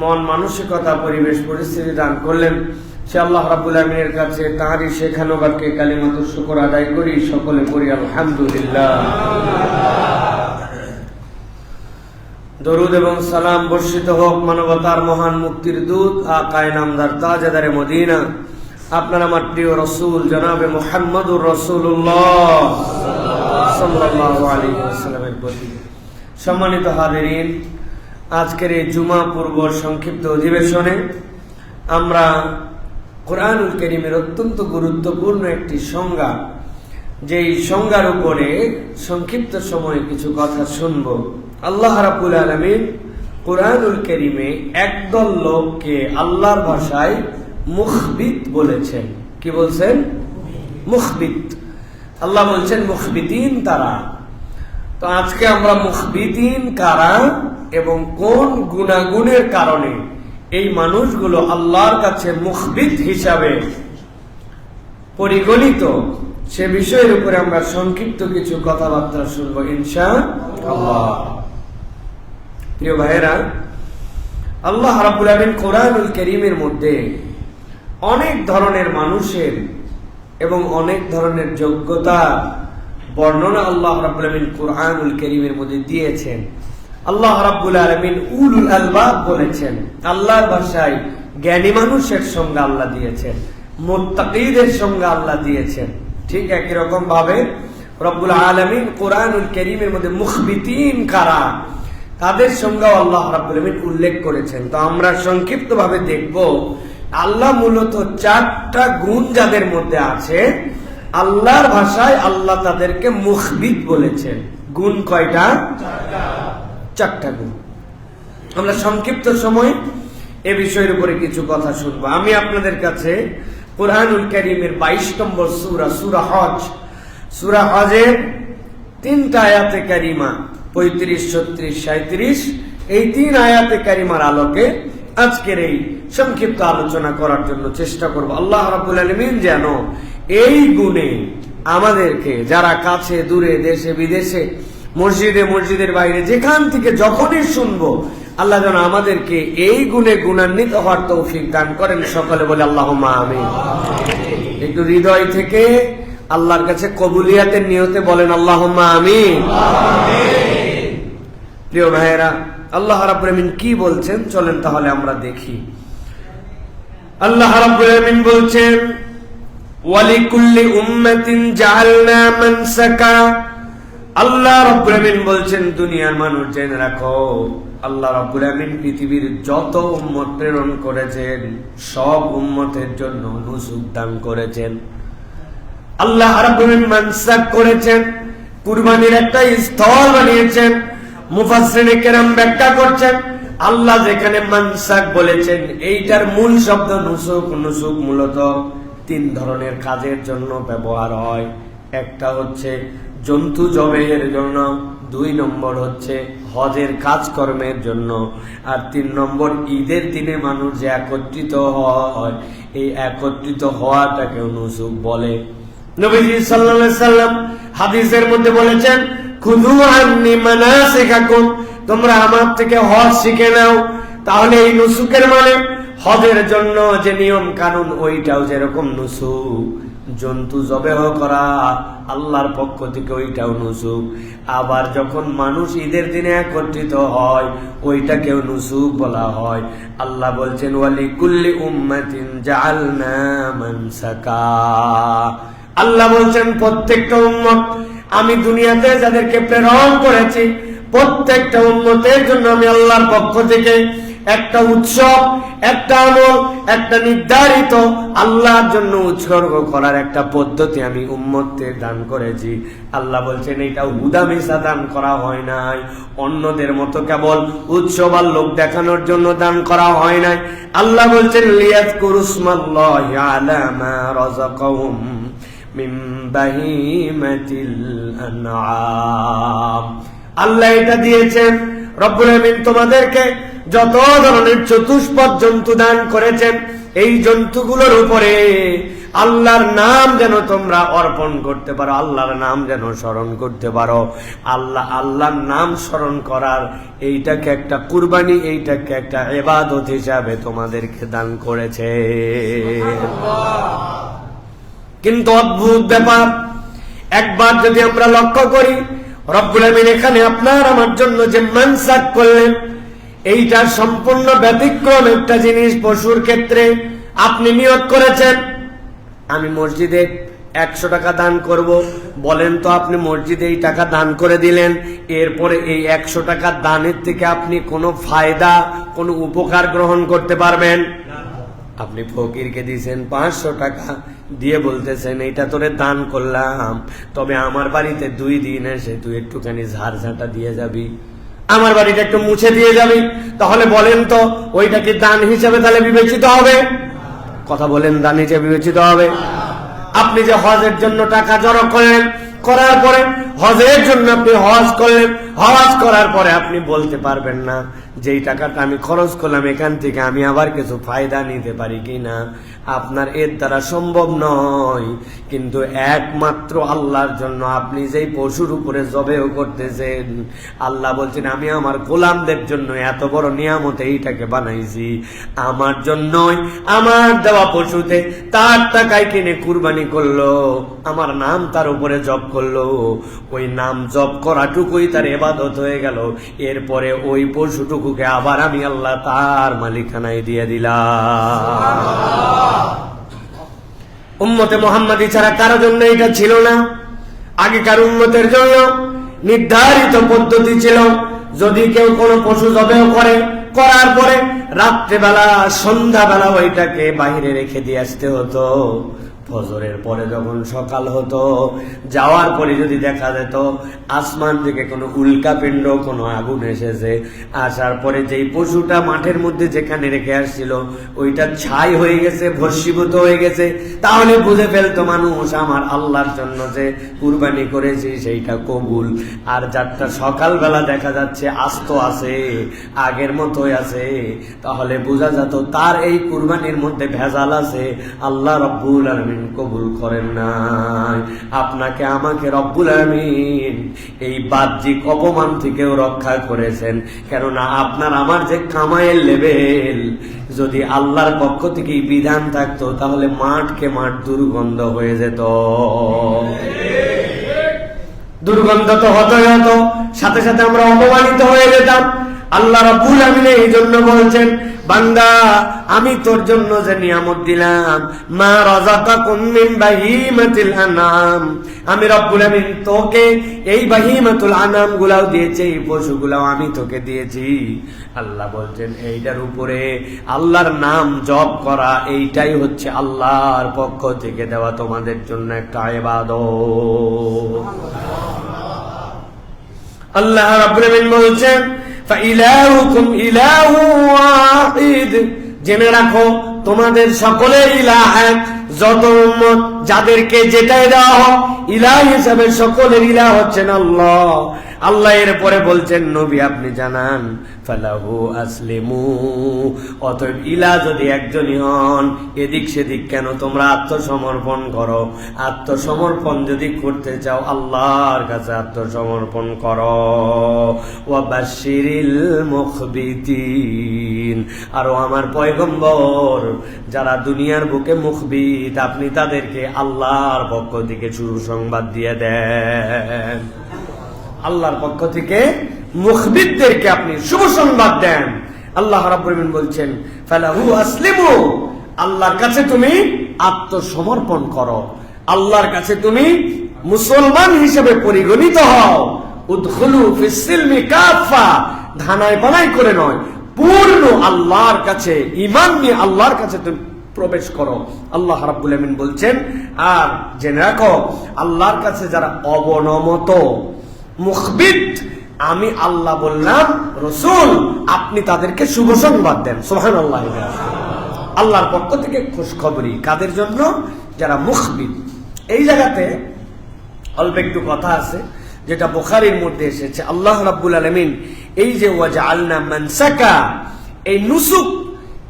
মন মানসিকতা পরিবেশ পরিস্থিতি দান করলেন। সে আল্লাহ রাব্বুল আমিনের কাছে তাঁরই শেখানো বাক্যে কালিমাতুশ শুকর আদায় করি, সকলে পড়ি আলহামদুলিল্লাহ। দরুদ এবং সালাম বর্ষিত হোক মানবতার মহান মুক্তির দূত আকায়ে নামদার তাজেদারে মদিনা, আপনার আমার প্রিয় রাসূল জনাবে মুহাম্মদুর রাসূলুল্লাহ সাল্লাল্লাহু আলাইহি ওয়াসাল্লামের প্রতি। সম্মানিত হাজিরিন, আজকের এই জুমা পূর্ব সংক্ষিপ্ত অধিবেশনে আমরা কোরআনুল কারীমের অত্যন্ত গুরুত্বপূর্ণ একটি সংজ্ঞা, যেই সংজ্ঞার উপরে সংক্ষিপ্ত সময়ে কিছু কথা শুনব। আল্লাহ রাব্বুল আলামিন কোরআনুল কারীমে একদল লোককে আল্লাহর ভাষায় মুখবিত বলেছেন। কি বলছেন? মুখবিত। আল্লাহ বলছেন মুখবিতিন তারা। তো আজকে আমরা মুখবিতিন কারা এবং কোন গুণাগুণের কারণে এই মানুষগুলো আল্লাহর কাছে মুখবিত হিসাবে পরিগণিত, সে বিষয়ের উপরে আমরা সংক্ষিপ্ত কিছু কথাবার্তা শুনবো ইনশাআল্লাহ। প্রিয় ভাইয়েরা, আল্লাহ রাব্বুল আমিন কোরআনুল কারীমের মধ্যে অনেক ধরনের মানুষের এবং অনেক ধরনের যোগ্যতা বর্ণনা আল্লাহ রাব্বুল আমিন কোরআনুল কারীমের মধ্যে দিয়েছেন। আল্লাহ রাব্বুল আলামিন উলুল আলবাব বলেছেন, আল্লাহর ভাষায় জ্ঞানী মানুষের সঙ্গে আল্লাহ দিয়েছেন, মুত্তাকিদের সঙ্গে আল্লাহ দিয়েছেন। ঠিক একই রকম ভাবে রব্বুল আলামিন কোরআনুল কারীমের মধ্যে মুখবিতিন কারা, তাদের সঙ্গেও আল্লাহ রাব্বুল আমিন উল্লেখ করেছেন। তো আমরা সংক্ষিপ্ত ভাবে দেখব, আল্লাহ মূলত চারটা গুণ যাদের মধ্যে আছে, আল্লাহর ভাষায় আল্লাহ তাদেরকে মুখবিত বলেছেন। গুণ কয়টা? চারটা গুণ। আমরা সংক্ষিপ্ত সময় এ বিষয়ের উপরে কিছু কথা শুনবো। আমি আপনাদের কাছে কোরআনুল কারীমের 22 নম্বর সূরা, সূরা হজ, সূরা হজের 3টা আয়াতে কারিমা 35, 36, 37, এই 3 আয়াতে কারিমার আলোকে আজকের এই সংক্ষিপ্ত আলোচনা করার জন্য চেষ্টা করব। আল্লাহ রাব্বুল আলামিন যেন এই গুণে আমাদেরকে, যারা কাছে দূরে দেশে বিদেশে মসজিদে মসজিদের বাইরে যেখান থেকে যখনই শুনবো, আল্লাহ যেন আমাদেরকে এই গুণে গুণান্বিত হওয়ার তৌফিক দান করেন। সকলে বলে আল্লাহুম্মা আমিন। একটু হৃদয় থেকে আল্লাহর কাছে কবুলিয়াতের নিয়তে বলেন আল্লাহুম্মা আমিন। প্রিয় ভাইয়েরা, আল্লাহ রাব্বুল আমিন কি বলছেন চলেন তাহলে আমরা দেখি। আল্লাহ রাব্বুল আমিন বলছেন, ওয়ালিকুল্লি উম্মাতিন জাআলনা মানসাকা। আল্লাহ রাব্বুল আমিন বলছেন, দুনিয়ার মানুষ জেনে রাখো, আল্লাহ রাব্বুল আমিন পৃথিবীর যত উম্মত প্রেরণ করেছেন সব উম্মতের জন্য নুসুক দান করেছেন। আল্লাহ রাব্বুল আমিন মানসাক করেছেন, কুরবানির একটা স্থল বানিয়েছেন। মুফাসসিরিনে কেরাম ব্যাখ্যা করছেন, আল্লাহ যেখানে মানসাক বলেছেন, এইটার মূল শব্দ নুসুক। নুসুক মূলত 3 ধরনের কাজের জন্য ব্যবহার হয়। একটা হচ্ছে জন্তু জবেহের জন্য, 2 নম্বর হচ্ছে হজের কাজকর্মের জন্য, আর 3 নম্বর ঈদের দিনে মানুষ যে একত্রিত হয়, এই একত্রিত হওয়াটাকেও নুসুক বলে। নবীজি সাল্লাল্লাহু আলাইহি সাল্লাম হাদিসের মধ্যে বলেছেন, খুযু আন্নী মানাসিকাকুম, তোমরা আমার থেকে হজ শিখে নাও। তাহলে এই নুসুকের মানে হজের জন্য যে নিয়ম কানুন, ওইটাও যেরকম নুসুক। জন্তু জবেহ করা আল্লাহর পক্ষ থেকে, ওইটাও নুসুক। আবার যখন মানুষ ঈদের দিনে একত্রিত হয়, ওইটাকেও নুসুক বলা হয়। আল্লাহ বলছেন, ওয়ালিকুল্লি উম্মাতিন জাআলনা মানসাকা। আল্লাহ বলছেন, প্রত্যেকটা উম্মত আমি দুনিয়াতে যাদেরকে প্রেরণ করেছি, প্রত্যেকটা উম্মতের জন্য আমি আল্লাহর পক্ষ থেকে একটা উৎসব, একটা আমল, একটা নির্ধারিত আল্লাহর জন্য উৎসর্গ করার একটা পদ্ধতি আমি উম্মতদের দান করেছি। আল্লাহ বলছেন, এটা হুদামিসা দান করা হয় নাই, অন্যদের মতো কেবল উৎসব আর লোক দেখানোর জন্য দান করা হয় নাই। আল্লাহ বলছেন, লিয়াযকুরুসমাল্লাহি আলা মা রাযাকাহুম মিন বাহিমাতিল আনআম। আল্লাহ এটা দিয়েছেন, রব্বুল আমিন তোমাদেরকে যত ধরনের চতুষ্পদ জন্তু দান করেছেন, এই জন্তুগুলোর উপরে আল্লাহর নাম যেন তোমরা অর্পণ করতে পারো, আল্লাহর নাম যেন স্মরণ করতে পারো। আল্লাহর নাম স্মরণ করার এইটাকে একটা কুরবানি, এইটাকে একটা ইবাদত হিসাবে তোমাদেরকে দান করেছে। কিন্তু অদ্ভুত ব্যাপার, একবার যদি আমরা লক্ষ্য করি, রব্বুল আমিন এখানে আপনার আমার জন্য যে মানসাক করলেন, এইটা সম্পূর্ণ ব্যতিক্রম একটা জিনিস। পশুর ক্ষেত্রে আপনি নিয়ত করেছেন আমি মসজিদে 100 টাকা দান করব, বলেন তো আপনি মসজিদে এই টাকা দান করে দিলেন, এরপরে এই 100 টাকা দানের থেকে আপনি কোনো ফায়দা, কোনো উপকার গ্রহণ করতে পারবেন? আপনি ফকিরকে দিয়েছেন 500 টাকা, দিয়ে বলতেছেন এইটা তোরে দান করলাম, তবে আমার বাড়িতে 2 দিন এসে তুই একটুখানি ঝাড়ঝাঁটা দিয়ে যাবি, আমার বাড়িটা একটু মুছে দিয়ে যাবি। তাহলে বলেন তো ওইটা কি দান হিসেবে তাহলে বিবেচিত হবে? কথা বলেন, দান হিসেবে বিবেচিত হবে? আপনি যে হজের জন্য টাকা জড়ো করলেন, করার পরে হজের জন্য আপনি হজ করলেন, হজ করার পরে আপনি বলতে পারবেন না যেই টাকাটা আমি খরচ করলাম এখান থেকে আমি আবার কিছু ফায়দা নিতে পারি কিনা। আপনার এর দ্বারা সম্ভব নয়। কিন্তু একমাত্র আল্লাহর জন্য আপনি যেই পশুর উপরে জবেও করতেছেন, আল্লাহ বলছেন আমি আমার গোলামদের জন্য এত বড় নিয়ামত এইটাকে বানাইছি, আমার জন্যই আমার দেওয়া পশুতে তার টাকায় কিনে কুরবানি করলো, আমার নাম তার উপরে জপ করলো, ওই নাম জপ করাটুকুই তার ইবাদত হয়ে গেল। এরপরে ওই পশুটুকুকে আবার আমি আল্লাহ তার মালিকানায় দিয়ে দিলাম। উম্মতে মুহাম্মাদী ছাড়া কারো জন্য এটা ছিল না। আগেকার উম্মতের জন্য নির্ধারিত পদ্ধতি ছিল, যদি কেউ কোনো পশু জবেহ করে, করার পরে রাত্রেবেলা সন্ধ্যাবেলা ওইটাকে বাইরে রেখে দিয়ে আসতে হতো। ফজরের পরে যখন সকাল হতো, যাওয়ার পরে যদি দেখা যেত আসমান থেকে কোনো উল্কাপিণ্ড, কোনো আগুন এসেছে, আসার পরে যেই পশুটা মাঠের মধ্যে যেখানে রেখে আসছিল ওইটা ছাই হয়ে গেছে, ভস্মীভূত হয়ে গেছে, তাহলে বুঝে ফেলতো মানুষ আমার আল্লাহর জন্য যে কুরবানি করেছি সেইটা কবুল। আর যারটা সকালবেলা দেখা যাচ্ছে আস্ত আছে, আগের মতোই আছে, তাহলে বোঝা যেত তার এই কুরবানির মধ্যে ভেজাল আছে, আল্লাহ রব্বুল আলামিন কবুল করেন নাই। আপনাকে আমাকে রব্বুল আলামিন এই বাহ্যিক অপমান থেকেও রক্ষা করেছেন, কেননা আপনার আমার যে কামাইয়ের লেভেল, যদি আল্লাহর পক্ষ থেকে বিধান থাকতো তাহলে মাঠকে মাঠ দুর্গন্ধ হয়ে যেত। দুর্গন্ধ তো হতই হতো, সাথে সাথে আমরা অপমানিত হয়ে যেতাম। আল্লাহ রাব্বুল আমিন এই জন্য বলছেন, বান্দা আমি তোর জন্য যে নিয়ামত দিলাম, মা রাযাকাকুম মিন বাহিমাতিল আনআম, আমি রব্বুল আমিন তোকে এই বাহিমাতুল আনআম গুলাও দিয়েছি, এই পশুগুলাও আমি তোকে দিয়েছি। আল্লাহ বলছেন এইটার উপরে আল্লাহর নাম জপ করা, এইটাই হচ্ছে আল্লাহর পক্ষ থেকে দেওয়া তোমাদের জন্য একটা ইবাদত। আল্লাহ রাব্বুল আমিন বলছেন ফাইলাহুকুম ইলাহু ওয়াহিদ, জেনে রাখো তোমাদের সকলের ইলাহ এক। যত উম্মত যাদেরকে যেটাই দেওয়া হোক ইলাহ হিসাবে সকলের ইলাহ হচ্ছেন আল্লাহ। আল্লাহ এর পরে বলছেন নবী আপনি জানান ফালাহু আসলিমু, অতএব ইলাহ যদি একজনই হন, এদিক সেদিক কেন তোমরা আত্মসমর্পণ করো। আত্মসমর্পণ যদি করতে চাও আল্লাহর কাছে আত্মসমর্পণ করো। ওয়াবাশশিরিল মুখবিতিন, আর আমার পয়গম্বর যারা দুনিয়ার বুকে মুখবিত, আপনি তাদেরকে আল্লাহর পক্ষ থেকে সুসংবাদ দিয়ে দেন। আল্লাহর পক্ষ থেকে মুখবিতদেরকে আপনি শুভ সংবাদ দেন। আল্লাহ রাব্বুল আমিন বলছেন ফালাহু আসলিমু, আল্লাহর কাছে তুমি আত্মসমর্পণ করো, আল্লাহর কাছে তুমি মুসলমান হিসেবে পরিগণিত হও। উদখুলু ফিস সিলমি কাফা, ধানায় বানাই করে নয়, পূর্ণ আল্লাহর কাছে ঈমান নিয়ে আল্লাহর কাছে তুমি প্রবেশ করো। আল্লাহ রাব্বুল আমিন বলছেন আর জেনে রাখো আল্লাহর কাছে যারা অবনমত মুখবিত, আমি আল্লাহ বললাম রাসূল আপনি তাদেরকে শুভ সংবাদ দেন। সুবহানাল্লাহ। আল্লাহর পক্ষ থেকে খুশখবরি কাদের জন্য? যারা মুখবিত। এই জায়গাতে অল্প একটু কথা আছে যেটা বুখারীর মধ্যে এসেছে। আল্লাহ রাব্বুল আলামিন এই যে ওয়াজআলনা মানসাকা, এই নুসুক,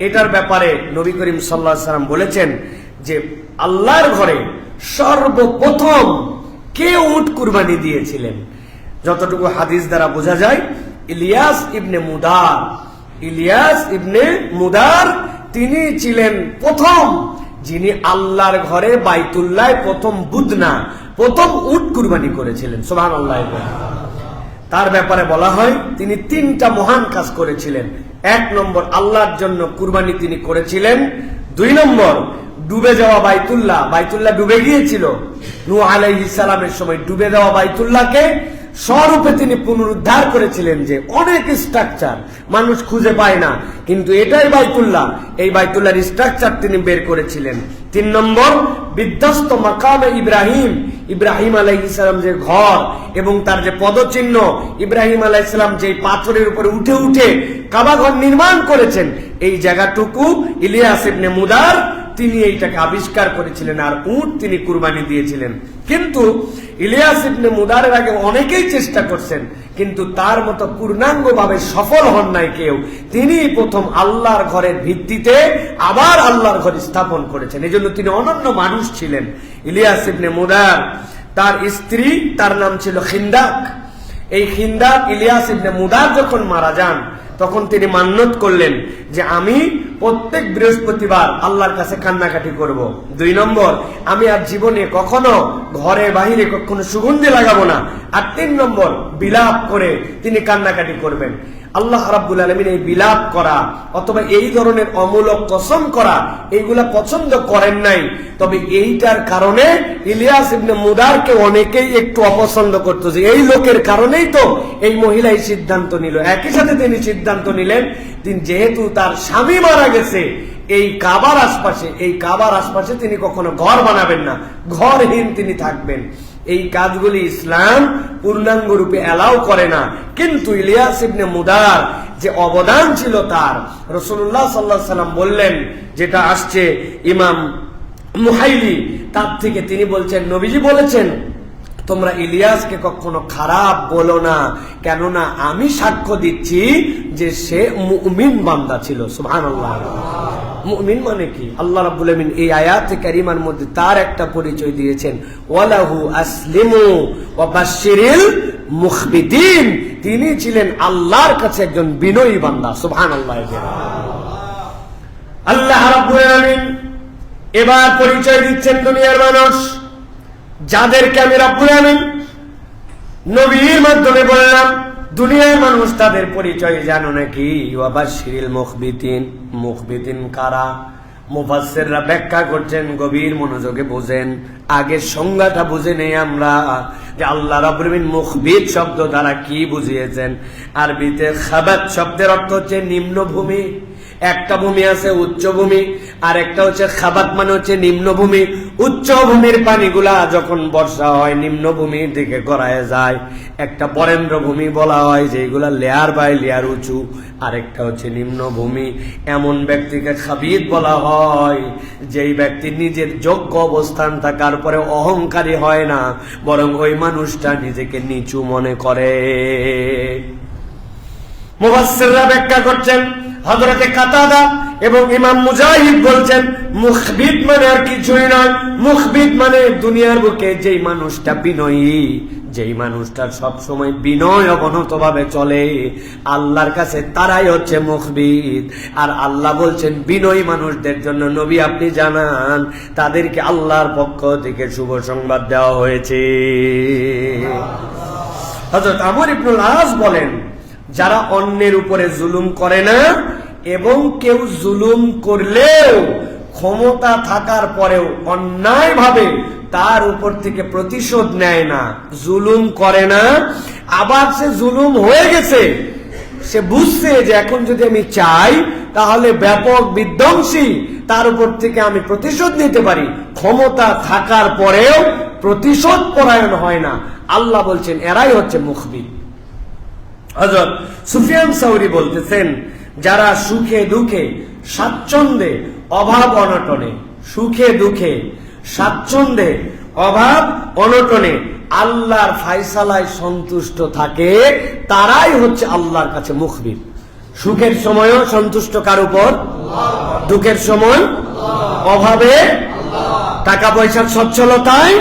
এটার ব্যাপারে নবী করিম সাল্লাল্লাহু আলাইহি ওয়াসাল্লাম বলেছেন যে আল্লাহর ঘরে সর্বপ্রথম কে উট কুরবানি দিয়েছিলেন? যতটুকু হাদিস দ্বারা বোঝা যায়, ইলিয়াস ইবনে মুদার। ইলিয়াস ইবনে মুদার তিনি ছিলেন প্রথম যিনি আল্লাহর ঘরে বাইতুল্লাহ প্রথম বুদনা, প্রথম উট কুরবানি করেছিলেন। সুবহানাল্লাহ। তার ব্যাপারে বলা হয় তিনি 3টা মহান কাজ করেছিলেন। 1 নম্বর আল্লাহর জন্য কুরবানি তিনি করেছিলেন। 2 নম্বর ডুবে যাওয়া বাইতুল্লাহ, বাইতুল্লাহ ডুবে গিয়েছিল নূহ আলাইহিস সালামের সময়। ডুবে যাওয়া বাইতুল্লাহকে স্বরূপে তিনি পুনরুদ্ধার করেছিলেন, যে অনেক স্ট্রাকচার মানুষ খুঁজে পায় না, কিন্তু এটাই বাইতুল্লাহ, এই বাইতুল্লাহর স্ট্রাকচার তিনি বের করেছিলেন। 3 নম্বর বিধ্বস্ত মাকামে ইব্রাহিম, ইব্রাহিম আলাইহিস সালাম যে ঘর এবং তার যে পদচিহ্ন, ইব্রাহিম আলাইহিস সালাম যে পাথরের উপরে উঠে উঠে কাবা ঘর নির্মাণ করেছেন, এই জায়গাটুকু ইলিয়াস ইবনে মুদার তিনি এইটাকে আবিষ্কার করেছিলেন, আর উট তিনি কুরবানি দিয়েছিলেন। কিন্তু ইলিয়াস ইবনে মুদারের আগে অনেকেই চেষ্টা করছেন, কিন্তু তার মতো পূর্ণাঙ্গভাবে সফল হন নাই কেউ। তিনি প্রথম আল্লাহর ঘরের ভিত্তিতে আবার আল্লাহর ঘর স্থাপন করেছেন, এজন্য তিনি অনন্য মানুষ ছিলেন। ইলিয়াস ইবনে মুদার, তার স্ত্রী, তার নাম ছিল খিন্দাক। এই খিন্দাক ইলিয়াস ইবনে মুদার যখন মারা যান, তখন তিনি মান্যত করলেন যে আমি প্রত্যেক বৃহস্পতিবার আল্লাহর কাছে কান্নাকাটি করব। 2 নম্বর, আমি আর জীবনে কখনো ঘরে বাহিরে কখনো সুগন্ধি লাগাবো না। আর 3 নম্বর, বিলাপ করে তিনি কান্নাকাটি করবেন। আল্লাহ রাব্বুল আলামিন এই বিলাপ করা অথবা এই ধরনের অমূলক কসম করা এইগুলা পছন্দ করেন নাই। তবে এইটার কারণে ইলিয়াস ইবনে মুদারকে অনেকেই একটু অপছন্দ করতো, যে এই লোকের কারণেই তো এই মহিলা এই সিদ্ধান্ত নিল। একই সাথে তিনি সিদ্ধান্ত নিলেন, তিনি যেহেতু তার স্বামী মারা গেছে, এই কাবার আশপাশে তিনি কখনো ঘর বানাবেন না, ঘরহীন তিনি থাকবেন। এই কাজগুলি ইসলাম পূর্ণাঙ্গ রূপে এলাও করে না। কিন্তু ইলিয়াস ইবনে মুদার যে অবদান ছিল তার, রাসূলুল্লাহ সাল্লাল্লাহু আলাইহি ওয়াসাল্লাম বললেন, যেটা আসছে ইমাম মুহাইলি, তার থেকে তিনি বলছেন, নবীজি বলেছেন, তোমরা ইলিয়াসকে কখনো খারাপ বলো না, কেননা আমি সাক্ষ্য দিচ্ছি যে সে মুমিন বান্দা ছিল। সুবহানাল্লাহ। মুমিন মানে কি? আল্লাহ রাব্বুল আলামিন এই আয়াতে কারিমার মধ্যে তার একটা পরিচয় দিয়েছেন, ওয়ালাহু আসলিমু ওয়া বাশশিরিল মুখবিতিন। তিনি ছিলেন আল্লাহর কাছে একজন বিনয়ী বান্দা। সুবহানাল্লাহ। আল্লাহ রাব্বুল আলামিন এবার পরিচয় দিচ্ছেন দুনিয়ার মানুষ, যাদেরকে আমি রব্বুল আলামিন নবীর মাধ্যমে বললাম, দুনিয়ার মানুষ তাদের পরিচয় জানো নাকি? ওয়া বাশশিরিল মুখবিতিন। মুখবিতিন কারা? মুফাসসিররা ব্যাখ্যা করছেন, গভীর মনোযোগে বোঝেন, আগে সংজ্ঞাটা বুঝে নেই আমরা, যে আল্লাহ রাব্বুল আলামিন মুখবিত শব্দ দ্বারা কি বুঝিয়েছেন। আরবিতে খাবাত শব্দের অর্থ হচ্ছে নিম্নভূমি। একটা ভূমি আছে উচ্চভূমি, আর একটা হচ্ছে খাবাত মানে হচ্ছে নিম্নভূমি। উচ্চভূমির পানিগুলা যখন বর্ষা হয় নিম্নভূমির দিকে গড়ায় যায়। একটা বরেন্দ্র ভূমি বলা হয় যেগুলা লেয়ার বাই লেয়ার উঁচু, আরেকটা হচ্ছে নিম্নভূমি। এমন ব্যক্তিকে খাবিত বলা হয় যেই ব্যক্তি নিজের যোগ্য অবস্থান থাকার পরে অহংকারী হয় না, বরং ওই মানুষটা নিজেকে নিচু মনে করে। মুফাসসিররা ব্যাখ্যা করছেন, হযরতে কাতাদা এবং ইমাম মুজাহিদ বলছেন, মুখবিত মানে আর কিছুই নয়। মুখবিত মানে দুনিয়ার বুকে যেই মানুষটা বিনয়ী, যেই মানুষটার সবসময় বিনয় অবনত ভাবে চলে, আল্লাহর কাছে তারাই হচ্ছে মুখবিত। আর আল্লাহ বলছেন বিনয়ী মানুষদের জন্য নবী আপনি জানান, তাদেরকে আল্লাহর পক্ষ থেকে শুভ সংবাদ দেওয়া হয়েছে। হযরত আমর ইবনুল আস বলেন, যারা অন্যের উপরে জুলুম করে না এবং কেউ জুলুম করলেও ক্ষমতা থাকার পরেও অন্যায় ভাবে তার উপর থেকে প্রতিশোধ নেয় না, জুলুম করে না, আবার সে জুলুম হয়ে গেছে, সে বুঝছে যে এখন যদি আমি চাই তাহলে ব্যাপক বিধ্বংসী তার উপর থেকে আমি প্রতিশোধ নিতে পারি, ক্ষমতা থাকার পরেও প্রতিশোধ পরায়ণ হয় না, আল্লাহ বলছেন এরাই হচ্ছে মুখবিত। হযরত সুফিয়ান সাউরি বলতেছেন, যারা সুখে দুঃখে স্বাচ্ছন্দ্যে অভাব অনটনে, সুখে দুঃখে স্বাচ্ছন্দ্যে অভাব অনটনে আল্লাহর ফায়সালায় সন্তুষ্ট থাকে, তারাই হচ্ছে আল্লাহর কাছে মুখবিত। সুখের সময়ও সন্তুষ্ট কার উপর? দুঃখের সময়, অভাবে টাকা পয়সার সচ্ছলতায়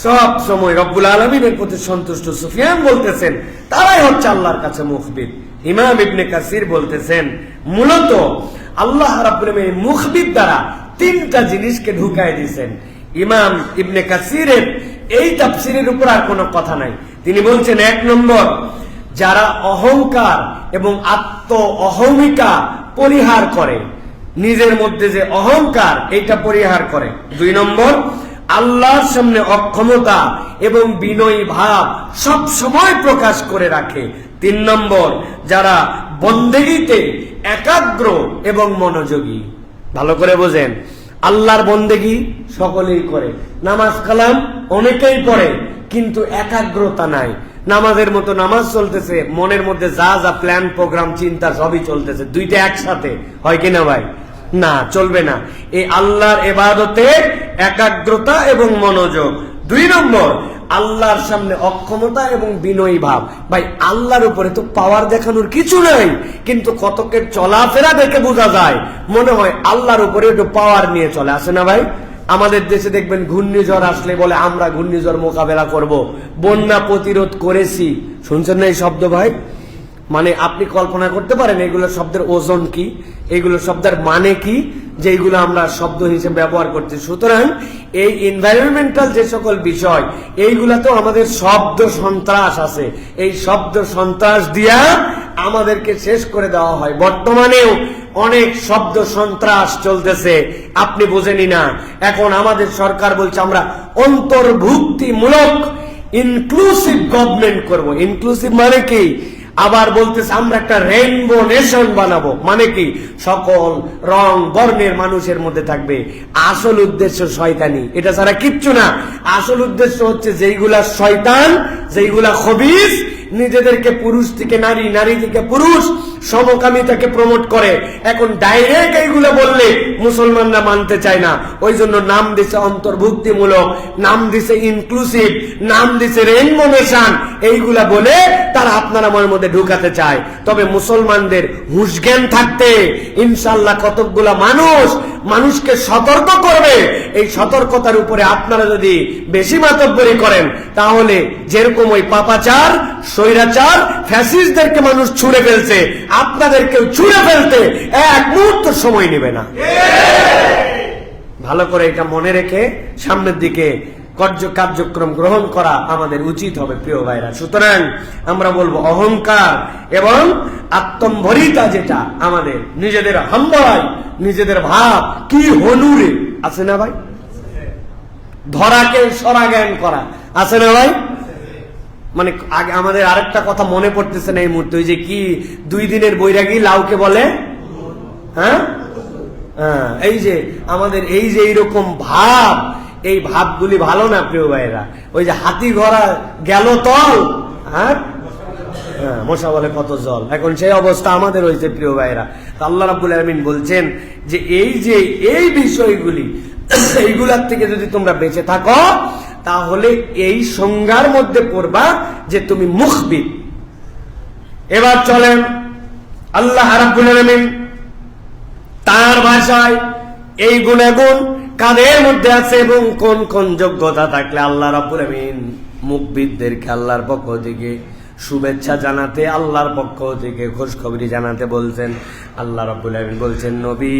সব সময় রব্বুল আলামিনের প্রতি সন্তুষ্ট। সুফিয়ান বলতেছেন তারাই হচ্ছে আল্লাহর কাছে মুখবির। ইমাম ইবনে কাসির বলতেছেন মূলত আল্লাহ রাব্বুল আলামিন মুখবির দ্বারা তিনটা জিনিসকে ঢুকায় দিয়েছেন। ইমাম ইবনে কাসিরের এই তাফসীরের উপর আর কোনো কথা নাই। তিনি বলছেন, এক নম্বর, যারা অহংকার এবং আত্ম অহমিকা পরিহার করে, নিজের মধ্যে যে অহংকার এটা পরিহার করে। দুই নম্বর, আল্লাহর সামনে অক্ষমতা এবং বিনয়ী ভাব সব সময় প্রকাশ করে রাখে। তিন নম্বর, যারা বন্দেগীতে একাগ্র এবং মনোযোগী। ভালো করে বোঝেন, আল্লাহর বন্দেগী সকলেই করে, নামাজ কালাম অনেকেই পড়ে, কিন্তু একাগ্রতা নাই। নামাজের মতো নামাজ চলতেছে, মনের মধ্যে যা যা প্ল্যান প্রোগ্রাম চিন্তা সবই চলতেছে, দুইটা একসাথে হয় কিনা ভাই? না, চলবে না। এই আল্লাহর ইবাদতে একাগ্রতা এবং মনোযোগ। দুই নম্বর, আল্লাহর সামনে অক্ষমতা এবং বিনয়ী ভাব। ভাই, আল্লাহর উপরে তো পাওয়ার দেখানোর কিছু নাই, কিন্তু কতকের চলাফেরা দেখে বোঝা যায় মনে হয় আল্লাহর উপরে একটু পাওয়ার নিয়ে চলে আসে না ভাই? আমাদের দেশে দেখবেন ঘূর্ণিঝড় আসলে বলে আমরা ঘূর্ণিঝড় মোকাবেলা করব, বন্যা প্রতিরোধ করেছি। শুনছেন না এই শব্দ ভাই? মানে আপনি কল্পনা করতে পারেন এগুলো শব্দের ওজন কি, এগুলো শব্দের মানে কি, যে এইগুলো আমরা শব্দ হিসেবে ব্যবহার করছি। সুতরাং এই এনভায়রনমেন্টাল যে সকল বিষয়, এইগুলা তো আমাদের শব্দ সন্ত্রাস আছে, এই শব্দ সন্ত্রাস দিয়া আমাদেরকে শেষ করে দেওয়া হয়। বর্তমানেও অনেক শব্দ সন্ত্রাস চলতেছে, আপনি বোঝেনি না। এখন আমাদের সরকার বলছে আমরা অন্তর্ভুক্তিমূলক ইনক্লুসিভ গভর্নমেন্ট করব। ইনক্লুসিভ মানে কি? আবার বলতেছে আমরা একটা রেইনবো নেশন বানাবো। মানে কি? সকল রং বর্ণের মানুষের মধ্যে থাকবে। আসল উদ্দেশ্য শয়তানি, এটা ছাড়া কিচ্ছু না। আসল উদ্দেশ্য হচ্ছে যেইগুলা শয়তান, যেইগুলা খবিস, নিজেদেরকে পুরুষ থেকে নারী, নারী থেকে পুরুষ, সমকামিতাকে প্রমোট করে। এখন ডাইরেক্ট এইগুলো বললে মুসলমানরা মানতে চায় না, ওই জন্য নাম দিছে অন্তর্ভুক্তিমূলক, নাম দিছে ইনক্লুসিভ, নাম দিছে রেইনবো নেশন। এইগুলা বলে তারা আপনার আমার মধ্যে ঢুকাতে চায়। তবে মুসলমানদের হুঁশ জ্ঞান থাকতে ইনশাআল্লাহ কতকগুলা মানুষকে সতর্ক করবে। এই সতর্কতার উপরে আপনারা যদি বেশি মাতব্বরি করেন, তাহলে যেরকম ওই পাপাচার, স্বৈরাচার, ফ্যাসিস্টদেরকে মানুষ ছুঁড়ে ফেলছে, আপনাদেরকেও ছুঁড়ে ফেলতে এক মুহূর্ত সময় নেবে না। ভালো করে এটা মনে রেখে সামনের দিকে কার্যক্রম গ্রহণ করা আমাদের উচিত হবে প্রিয় ভাইরা। সুতরাং আমরা বলবো অহংকার এবং আত্মম্ভরিতা, যেটা আমাদের নিজেদের হাম্বাই, নিজেদের ভাব কি হনুরে আছে না ভাই? ধরাকে সরা জ্ঞান করা আছে না ভাই? মানে আগে আমাদের আরেকটা কথা মনে পড়তেছে না এই মুহূর্তে, ওই যে কি 2 দিনের বৈরাগী লাউকে বলে, হ্যাঁ, এই যে আমাদের এই যে এইরকম ভাব, এই ভাবগুলি ভালো না প্রিয় ভাইরা। ওই যে হাতি ঘোড়া গেল তল, হ্যাঁ, মশা বলে কত জল। এখন সেই অবস্থা আমাদের হয়েছে প্রিয় ভাইরা। আল্লাহ রাব্বুল আলামিন বলছেন যে এই বিষয়গুলি, এইগুলার থেকে যদি তোমরা বেঁচে থাকো, তাহলে এই সংজ্ঞার মধ্যে পড়বা যে তুমি মুখবির। এবার চলেন আল্লাহ রাব্বুল আলামিন তার ভাষায় এই গুণাগুণ কাদের মধ্যে আছে এবং কোন কোন যোগ্যতা থাকলে আল্লাহ রাব্বুল আলামিন মুখবিরদেরকে আল্লাহর পক্ষ থেকে শুভেচ্ছা জানাতে, আল্লাহর পক্ষ থেকে খুশখবরি জানাতে বলছেন। আল্লাহ রাব্বুল আলামিন বলছেন, নবী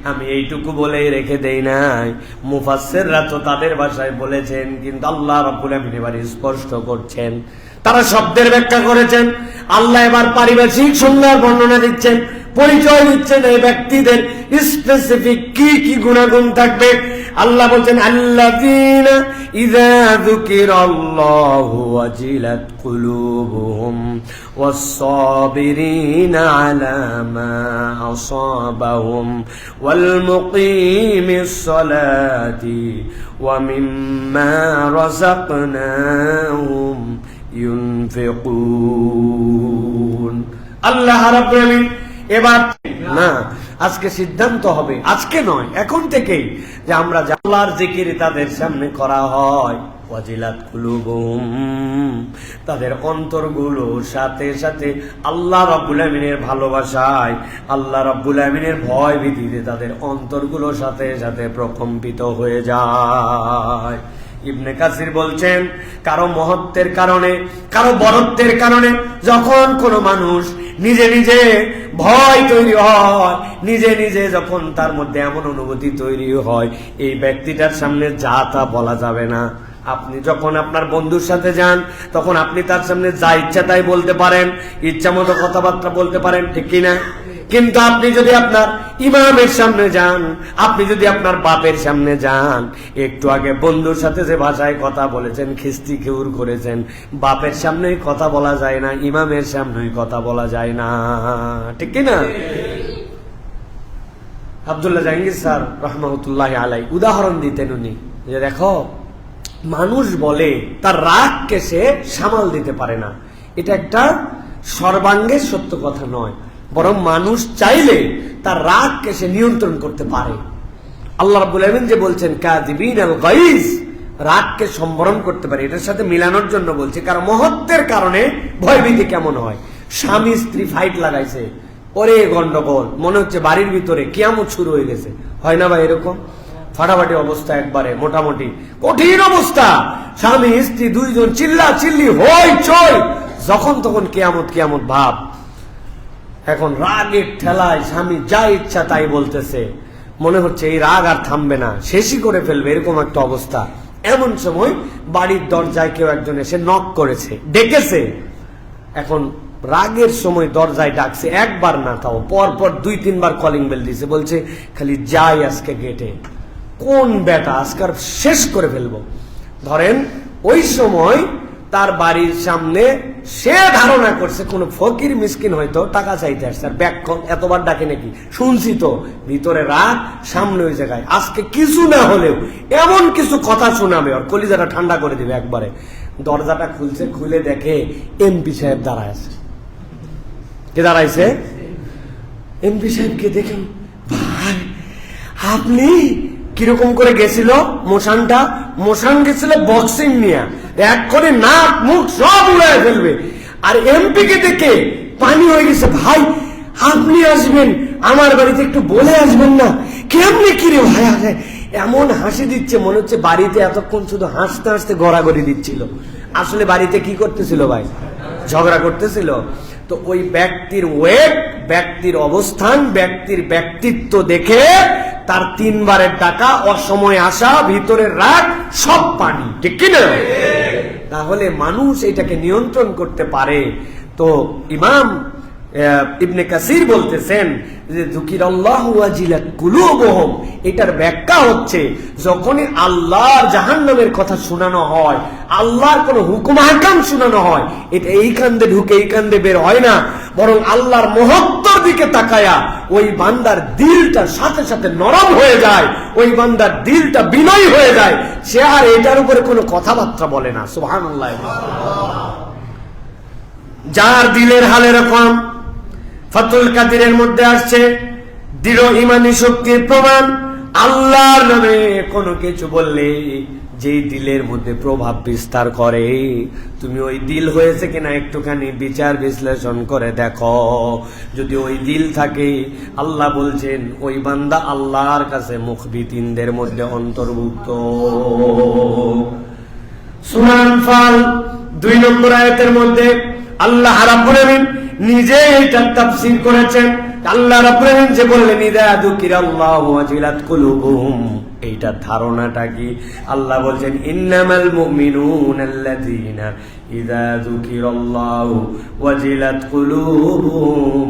আমি এইটুকু বলেই রেখে দেই নাই, মুফাসসিররা তো তাদের ভাষায় বলেছেন, কিন্তু আল্লাহ রাব্বুল আলামিন এবার স্পষ্ট করছেন, তারা শব্দের ব্যাখ্যা করেছেন। আল্লাহ এবার পারিভাষিক সংজ্ঞার বর্ণনা দিচ্ছেন, পরিচয় দিচ্ছেন এই ব্যক্তিদের স্পেসিফিক কি কি গুণাগুণ থাকবে। আল্লাহ বলছেন, আল্লাযীনা ইযা যুকিরাল্লাহু ওয়াজিলাত কুলুবুহুম ওয়াস-সাবিরিনা আলা মা আসাবাহুম ওয়াল মুকিমিস সালাতি ওয়া মিম্মা রাযাকনাহুম ইউনফিকুন। আল্লাহ রাব্বুল আলামিন এবার না, আজকে সিদ্ধান্ত হবে, আজকে নয় এখন থেকেই, যে আমরা আল্লাহর জিকির তাদের সামনে করা হয়। ওয়াজিলাত কুলুবুহুম, তাদের অন্তরগুলো সাথে সাথে আল্লাহ রাব্বুল আমিনের ভালোবাসায়, আল্লাহ রাব্বুল আমিনের ভয় ভীতিতে তাদের অন্তরগুলো সাথে সাথে প্রকম্পিত হয়ে যায়। ইবনে কাসির বলছেন, কারো মহত্বের কারণে, কারো বরত্বের কারণে যখন কোনো মানুষ নিজে নিজে ভয় তৈরি হয়, নিজে নিজে যখন তার মধ্যে এমন অনুভূতি তৈরি হয়, এই ব্যক্তিটার সামনে যা তা বলা যাবে না। আপনি যখন আপনার বন্ধুর সাথে যান, তখন আপনি তার সামনে যা ইচ্ছা তাই বলতে পারেন, ইচ্ছা মতো কথাবার্তা বলতে পারেন, ঠিক কিনা? কিন্তু আপনি যদি আপনার ইমামের সামনে যান, আপনি যদি আপনার বাপের সামনে যান, একটু আগে বন্ধুর সাথে যে ভাষায় কথা বলেছেন, খিস্তি খেউর করেছেন, বাপের সামনেই কথা বলা যায় না, ইমামের সামনেই কথা বলা যায় না, ঠিক কিনা? আব্দুল্লাহ জাহাঙ্গীর স্যার রহমাতুল্লাহ আলাই উদাহরণ দিতেন উনি, যে দেখো, মানুষ বলে তার রাগকে সে সামাল দিতে পারে না, এটা একটা সর্বাঙ্গের সত্য কথা নয়, বরং মানুষ চাইলে তার রাগকে সে নিয়ন্ত্রণ করতে পারে। আল্লাহ রাব্বুল আমিন যে বলছেন কাযিবিন আল গাইজ, রাগকে সম্বরণ করতে পারে, এটার সাথে মিলানোর জন্য বলছে। কারণ মহত্বের কারণে ভয়ভীতি কেমন হয়, স্বামী স্ত্রী ফাইট লাগাইছে, ওরে গন্ডগোল, মনে হচ্ছে বাড়ির ভিতরে কিয়ামত শুরু হয়ে গেছে, হয় না ভাই? এরকম ফাটাফাটি অবস্থা, একবারে মোটামুটি কঠিন অবস্থা, স্বামী স্ত্রী দুইজন চিল্লা চিল্লি হই চই, যখন তখন কিয়ামত কিয়ামত ভাব। এখন রাগের ঠেলায় স্বামী যা ইচ্ছা তাই বলতেছে, মনে হচ্ছে এই রাগ আর থামবে না, শেষই করে ফেলবে, এরকম একটা অবস্থা। এমন সময় বাড়ির দরজায় কেউ একজন এসে নক করেছে, ডেকেছে। এখন রাগের সময় দরজায় ডাকছে, একবার না তাও পর পর 2-3 বার কলিং বেল দিছে, বলছে খালি যাই আজকে গেটে, কোন বেটা আজকাল শেষ করে ফেলবো। ধরেন ওই সময় তার বাড়ির সামনে সে ধারণা করছে কোন ফকির মিসকিন হয়তো টাকা চাইতে আসছে, আর ব্যাককল এতবার ডাকে নাকি শুনছি তো, ভিতরে রাগ, সামনে ওই জায়গায় আজকে কিছু না হলেও এমন কিছু কথা শোনাবে, আর কলিজাটা ঠান্ডা করে দিবে একবারে। দরজাটা খুলছে, খুলে দেখে এমপি সাহেব দাঁড়ায় আছে। কে দাঁড়াইছে? এমপি সাহেবকে দেখেন, ভাই আপনি কিরকম করে গেছিল মোশানটা? মোশান গেছিল বক্সিং নিয়ে, এক করে নাক মুখ সব উড়ায় ফেলবে, আর এমপি কে দেখে পানি হয়ে গেছে। ভাই আপনি আসবেন আমার বাড়িতে, একটু বলে আসবেন না? কেমনি কিরে ভাই আসে, এমন হাসি দিচ্ছে মনে হচ্ছে বাড়িতে এতক্ষণ শুধু হাসতে হাসতে গড়াগড়ি দিচ্ছিল, আসলে বাড়িতে কি করতেছিল ভাই? ঝগড়া করতেছিল। তো ওই ব্যক্তির ওয়েট, ব্যক্তির অবস্থান, ব্যক্তির ব্যক্তিত্ব দেখে তার 3 বারের টাকা, অসময় আসা, ভিতরের রাগ সব পানি, ঠিক কিনা? তাহলে মানুষ এটাকে নিয়ন্ত্রণ করতে পারে। তো ইমাম ইবনে কাসির বলতেছেন যে যুকিরাল্লাহু ওয়াজিলাত কুলুবুহুম, এটার ব্যাখ্যা হচ্ছে যখনই আল্লাহর জাহান্নামের কথা শোনানো হয়, আল্লাহর কোন হুকুম আহকাম শোনানো হয়, এটা এই কান্দে ঢুকে এই কান্দে বের হয় না, বরং আল্লাহর মহত্বর দিকে তাকায়া ওই বান্দার দিলটা সাথে সাথে নরম হয়ে যায়, ওই বান্দার দিলটা বিনয়ী হয়ে যায়, সে আর এটার উপরে কোনো কথাবার্তা বলে না। সুবহানাল্লাহ। যার দিলের হাল এরকম, ফাতুল কাদিরের মধ্যে আসছে দৃঢ় ইমানি শক্তির প্রমাণ, আল্লাহর নামে কোনো কিছু বললে যেই দিলের মধ্যে প্রভাব বিস্তার করে, তুমি ওই দিল হয়েছে কিনা একটুখানি বিচার বিশ্লেষণ করে দেখো। যদি ওই দিল থাকে, আল্লাহ বলছেন ওই বান্দা আল্লাহর কাছে মুখবিতিনদের মধ্যে অন্তর্ভুক্ত। সূরা আনফাল 2 নম্বর আয়াতের মধ্যে আল্লাহ রাব্বুল আমিন নিজে এটা তাফসীর করেছেন। আল্লাহ রাব্বুল আমিন যে বললেন ইযা যুকিরাল্লাহু ওয়াজিলাত কুলুবুহুম, এইটার ধারণাটা কি? আল্লাহ বলছেন ইন্নামাল মুমিনুনাল্লাযীনা ইযা যুকিরাল্লাহু ওয়াজিলাত কুলুবুহুম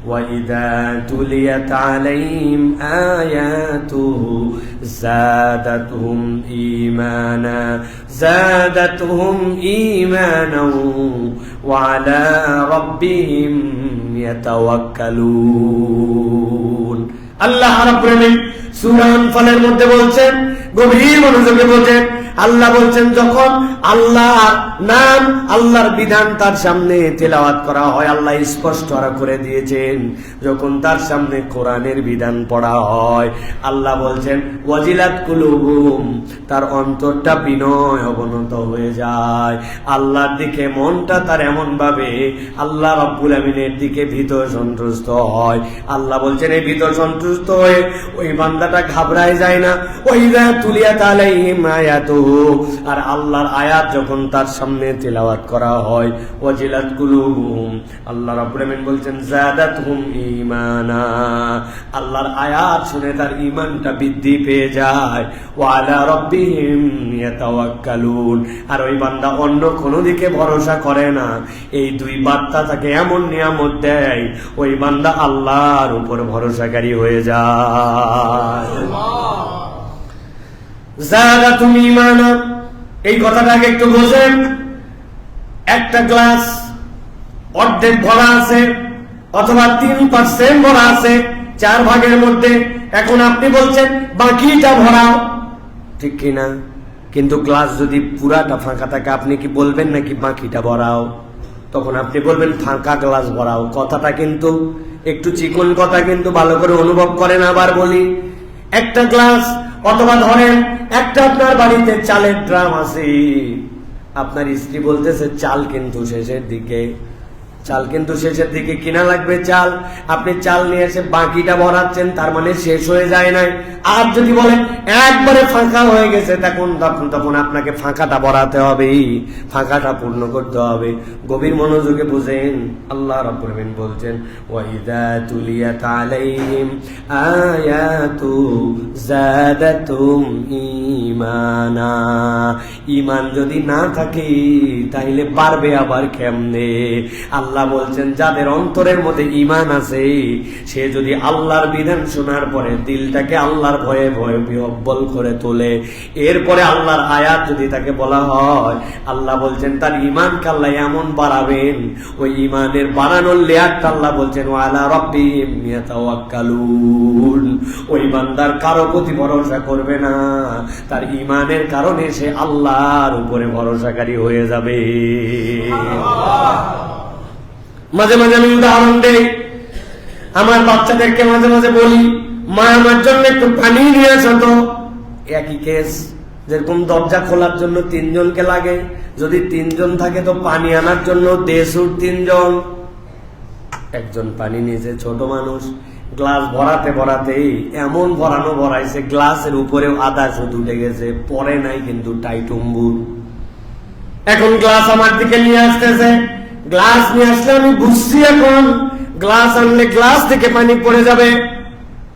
ওয়া ইযা তুলিয়াত আলাইহিম আয়াতুহু যাদাতুহুম ঈমানা ওয়া আলা রাব্বিহিম ইয়াতাওয়াক্কালুন। আল্লাহ রাব্বুল আলামিন সূরা আনফালের মধ্যে বলছেন, গভীর মনোযোগে বলছেন, আল্লাহ বলছেন যখন আল্লাহর নাম আল্লাহর বিধান তার সামনে তেলাওয়াত করা হয়, আল্লাহ স্পষ্ট করে দিয়েছেন যখন তার সামনে কোরআনের বিধান পড়া হয়, আল্লাহ বলছেন ওয়াজিলাত কুলুবুহুম, তার অন্তরটা বিনয় অবনত হয়ে যায়, আল্লাহর দিকে মনটা তার এমন ভাবে আল্লাহ রাব্বুল আমিনের দিকে ভীত সন্তুষ্ট হয়। আল্লাহ বলছেন এই ভীত সন্তুষ্ট হয়ে ওই বান্দাটা ঘাবড়ায় যায় না। ওয়াইযা তুলিয়াত আলাইহিম আয়াতুহু, আর আল্লাহর আয়াত যখন তার সামনে তেলাওয়াত করা হয়, ওয়াজিলাত কুলুবুহুম, আল্লাহ রাব্বুল আমিন বলছেন যাদাতহুম ঈমানা, আল্লাহর আয়াত শুনে তার ঈমানটা বৃদ্ধি পেয়ে যায়। ওয়া আলা রাব্বিহিম ইয়াতাওয়াক্কালুন, আর ওই বান্দা অন্য কোনো দিকে ভরসা করে না। এই দুই বার্তা তাকে এমন নিয়ামত দেয়, ওই বান্দা আল্লাহর উপর ভরসাকারী হয়ে যায়। যাদাতুম ঈমানা, এই কথাটাকে একটু বোঝেন। একটা গ্লাস অর্ধেক ভরা আছে অথবা 3% ভরা আছে 4 ভাগের মধ্যে, এখন আপনি বলছেন বাকিটা ভরাও, ঠিক কিনা? কিন্তু গ্লাস যদি পুরাটা ফাঁকা থাকে আপনি কি বলবেন নাকি বাকিটা ভরাও? তখন আপনি বলবেন ফাঁকা গ্লাস ভরাও। কথাটা কিন্তু একটু চিকন কথা, কিন্তু ভালো করে অনুভব করেন। আবার বলি, একটা গ্লাস অথবা ধরেন একটা আপনার বাড়িতে চালের ড্রাম আছে, আপনার স্ত্রী বলতেছে চাল কিন্তু শেষের দিকে, চাল কিন্তু শেষের দিকে কিনা লাগবে চাল, আপনি চাল নিয়ে এসে বাকিটা ভরাচ্ছেন, তার মানে শেষ হয়ে যায় নাই। আর যদি বলেন একবারে ফাঁকা হয়ে গেছে, তখন আপনাকে ফাঁকাটা ভরাতে হবে, ফাঁকাটা পূর্ণ করতে হবে। গভীর মনোযোগে বুঝেন, আল্লাহ রাব্বুল আমিন বলছেন ওয়াইযা তুলিয়াত আলাইহিম আয়াতু যাদাতুম ঈমানা, ঈমান যদি না থাকে তাহলে পারবে আবার কেমনে? আল্লাহ বলছেন যাদের অন্তরের মধ্যে ঈমান আছে, সে যদি আল্লাহর বিধান শোনার পরে দিলটাকে আল্লাহর ভয়ে ভয়ে বিহ্বল করে তোলে, এরপরে আল্লাহর আয়াত যদি তাকে বলা হয়, আল্লাহ বলছেন তার ঈমানকে আল্লাহ এমন বাড়াবেন, ওই ঈমানের বাড়ানোর লেয়ারটা আল্লাহ বলছেন ওয়া আলা রাব্বিহিম ইয়াতাওয়াক্কালুন, ওই বান্দার কারো প্রতি ভরসা করবে না, তার ঈমানের কারণে সে আল্লাহর উপরে ভরসাকারী হয়ে যাবে। মাঝে মাঝে আমি উদাহরণ দেই, আমার বাচ্চাদেরকে মাঝে মাঝে বলি মা আমার জন্য একটু পানি নিয়ে আসো তো। একই কেস, যেরকম দরজা খোলার জন্য 3 জনকে লাগে, যদি 3 জন থাকে তো পানি আনার জন্য 3 জন। একজন পানি নিয়েছে, ছোট মানুষ, গ্লাস ভরাতে ভরাতে এমন ভরাইছে গ্লাসের উপরেও আধা শুধু উঠে গেছে, পরে নাই কিন্তু টাইটুম্বুর। এখন গ্লাস আমার দিকে নিয়ে আসতেছে, গ্লাস নিয়ে আসলে আমি বুঝছি এখন গ্লাস আনলে গ্লাস থেকে পানি পড়ে যাবে,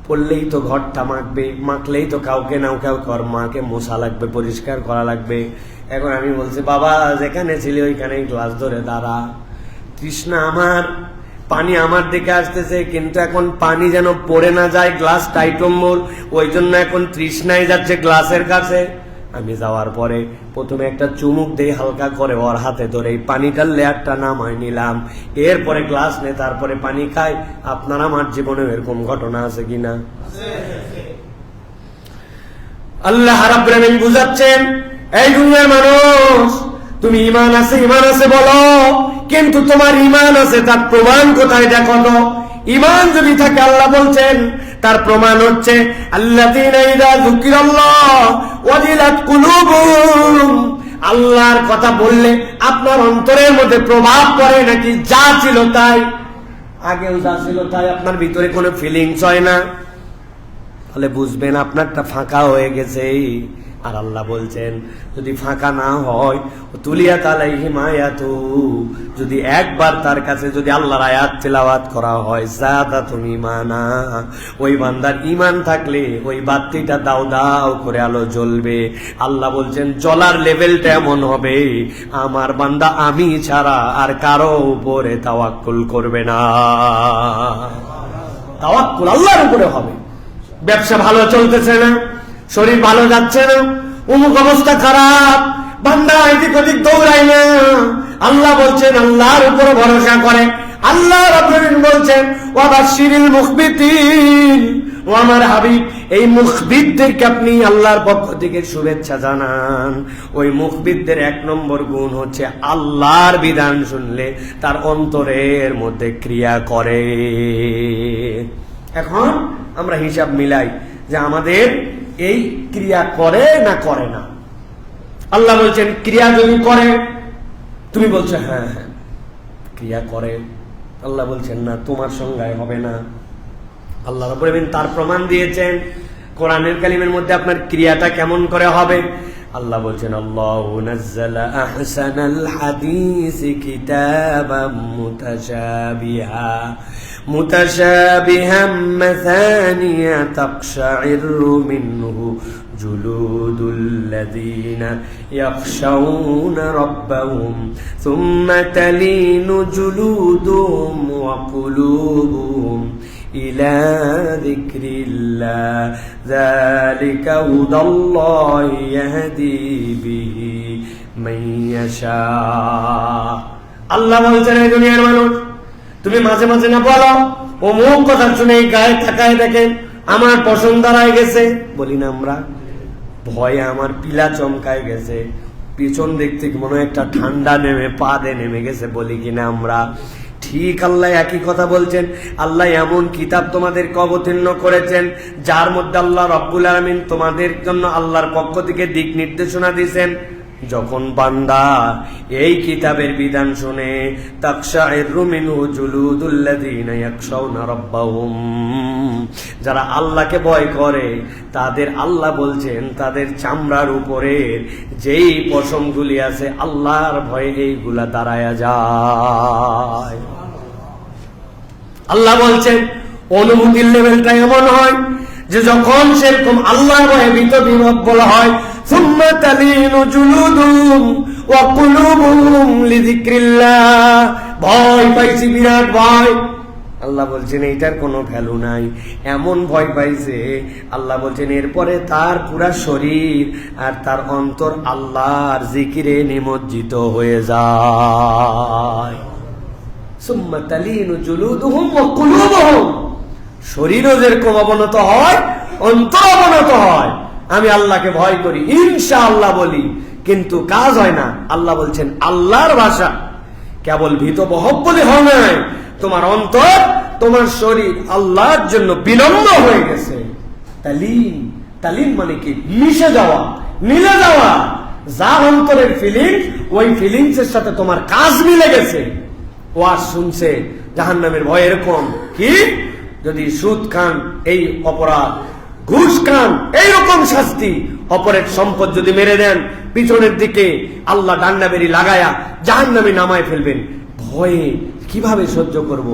পড়লেই তো ঘরটা মাখবে, মাখলেই তো কাউকে নাও কাউকে মাকে মোছা লাগবে, পরিষ্কার করা লাগবে। এখন আমি বলছি বাবা যেখানে ছিলি ওইখানে গ্লাস ধরে দাঁড়া, তৃষ্ণা আমার, পানি আমার দিকে আসতেছে, কিন্তু এখন পানি যেন পড়ে না যায়, গ্লাস টাইটম্বর, ওই জন্য এখন তৃষ্ণায় যাচ্ছে গ্লাসের কাছে। আমি যাওয়ার পরে প্রথমে একটা চুমুক দিয়ে হালকা করে ওর হাতে ধরে এই পানিটার লেয়ারটা নামাই নিলাম, এরপরে গ্লাস নে তারপরে পানি খাই। আপনার আমার জীবনে এরকম ঘটনা আছে কিনা? আল্লাহ রাব্বুল আমিন বুঝাচ্ছেন, এই দুনিয়ার মানুষ, তুমি ঈমান আছে বলো, কিন্তু তোমার ঈমান আছে তার প্রমাণ কোথায় দেখো তো। ঈমান যদি থাকে আল্লাহ বলছেন তার প্রমাণ হচ্ছে আল্লাযীনা ইযা যুকিরাল্লাহ ওয়াজিলাত কুলুবুহুম, আল্লাহর কথা বললে আপনার অন্তরের মধ্যে প্রভাব পড়ে নাকি যা ছিল তাই, আগেও যা ছিল তাই, আপনার ভিতরে কোনো ফিলিংস হয় না, তাহলে বুঝবেন আপনারটা ফাঁকা হয়ে গেছে। আর আল্লাহ বলছেন যদি ফাঁকা না হয়, তুলিয়াত আলাইহিম আয়াতু, যদি একবার তার কাছে যদি আল্লাহর আয়াত তেলাওয়াত করা হয়, যাদাতুম ঈমানা, ওই বান্দার ঈমান থাকলে ওই বাতিটা দাও দাও করে আলো জ্বলবে। আল্লাহ বলছেন জ্বলার লেভেলটা এমন হবে আমার বান্দা আমি ছাড়া আর কারো উপরে তাওয়াক্কুল করবে না, তাওয়াক্কুল আল্লাহর উপরে হবে। ব্যবসা ভালো চলতেছে না, শরীর ভালো যাচ্ছে না, অমুক অবস্থা খারাপ, বান্দা এদিক ওদিক দৌড়ায় না, আল্লাহ বলছেন আল্লাহর উপর ভরসা করে। আল্লাহ রাব্বুল আলামিন বলছেন ওয়াবাশশিরিল মুখবিতিন, ও আমার হাবিব, এই মুখবিদদেরকে আপনি আল্লাহর পক্ষ থেকে শুভেচ্ছা জানান। ওই মুখবিদদের 1 নম্বর গুণ হচ্ছে আল্লাহর বিধান শুনলে তার অন্তরের মধ্যে ক্রিয়া করে। এখন আমরা হিসাব মিলাই যে আমাদের এই ক্রিয়া করে না করে না। আল্লাহ বলছেন ক্রিয়া যদি করে, তুমি বলছো হ্যাঁ হ্যাঁ ক্রিয়া করে। আল্লাহ বলছেন না, তোমার সংজ্ঞায় হবে না। আল্লাহ রাব্বুল আলামিন তার প্রমাণ দিয়েছেন কোরআনের কালিমের মধ্যে আপনার ক্রিয়াটা কেমন করে হবে। আল্লাহ বলছেন আল্লাহু নাযালা আহসানাল হাদিসি কিতাবাম মুতাশাবিহাম মাসানিয়া তাকশাইরু মিনহু জুলুদুল লাযিনা ইয়াখশাউনা রাব্বাহুম সুম্মা তালিনু জুলুদুহুম ওয়া কুলুবুহুম ইলা যিকরিল্লাহ যালিকা হুদাল্লাহি ইয়াহদি বিহি মান ইয়াশা। আল্লাহ বলছেন এই দুনিয়ার মানুষ, তুমি মাঝে মাঝে না বলো অমুক কথা শুনে গায়ে তাকায় দেখেন আমার পছন্দ হারায় গেছে, বলি না আমরা? ভয়ে আমার পিলা চমকায় গেছে, পিছন দিক থেকে মনে হয় একটা ঠান্ডা নেমে পা দিয়ে নেমে গেছে, বলি কিনা আমরা? ঠিক আল্লাহ একই কথা বলছেন। আল্লাহ এমন কিতাব তোমাদেরকে অবতীর্ণ করেছেন যার মধ্যে আল্লাহ রাব্বুল আলামিন তোমাদের জন্য আল্লাহর পক্ষ থেকে দিক নির্দেশনা দিয়েছেন। যখন বান্দা এই কিতাবের বিধান শুনে তাকশাইরু মিনহু জুলুদুল লাযিনা ইয়াখশাউনা রাব্বাহুম, যারা আল্লাহকে ভয় করে তাদের আল্লাহ বলছেন তাদের চামড়ার উপরে যেই পশমগুলি আছে আল্লাহর ভয়ে এইগুলা দাঁড়ায়া যায়। আল্লাহ বলছেন অনুভূতির লেভেলটা এমন হয় যে যখন সেরকম আল্লাহর ভয়ে ভীত বিহ্বল হয়, সুম্মা তালিনু জুলুদুহুম ওয়া কুলুবুহুম লিযিকরিল্লাহ, ভয় পাইছি বিরাট ভয়। আল্লাহ বলছেন এইটার কোনো ভ্যালু নাই, এমন ভয় পাইছে আল্লাহ বলছেন এরপরে তার পুরা শরীর আর তার অন্তর আল্লাহর জিকিরে নিমজ্জিত হয়ে যায়। সুম্মা তালিনু জুলুদুহুম ওয়া কুলুবুহুম, শরীরও যেরকম অবনত হয় অন্তর অবনত হয়। আমি আল্লাহকে ভয় করি ইনশাআল্লাহ বলি, কিন্তু কাজ হয় না। আল্লাহ বলছেন আল্লাহর ভাষা কেবল ভীত বহব্বলি হয় নাই, তোমার অন্তর তোমার শরীর আল্লাহর জন্য বিনম্র হয়ে গেছে। তালিম, তালিম মানে কি? মিশে যাওয়া, মিলে যাওয়া। যা অন্তরের ফিলিংস, ওই ফিলিংস এর সাথে তোমার কাজ মিলে গেছে। ওয়াজ শুনছে জাহান্নামের ভয় এরকম কি, যদি সুদ খান এই অপরাধ, ঘুষ খান এইরকম শাস্তি, অপরের সম্পদ যদি মেরে দেন পিছনের দিকে আল্লাহ ডান্ডা বেরি লাগায়া জাহান্নামে নামায় ফেলবেন। ভয়ে কিভাবে সহ্য করব,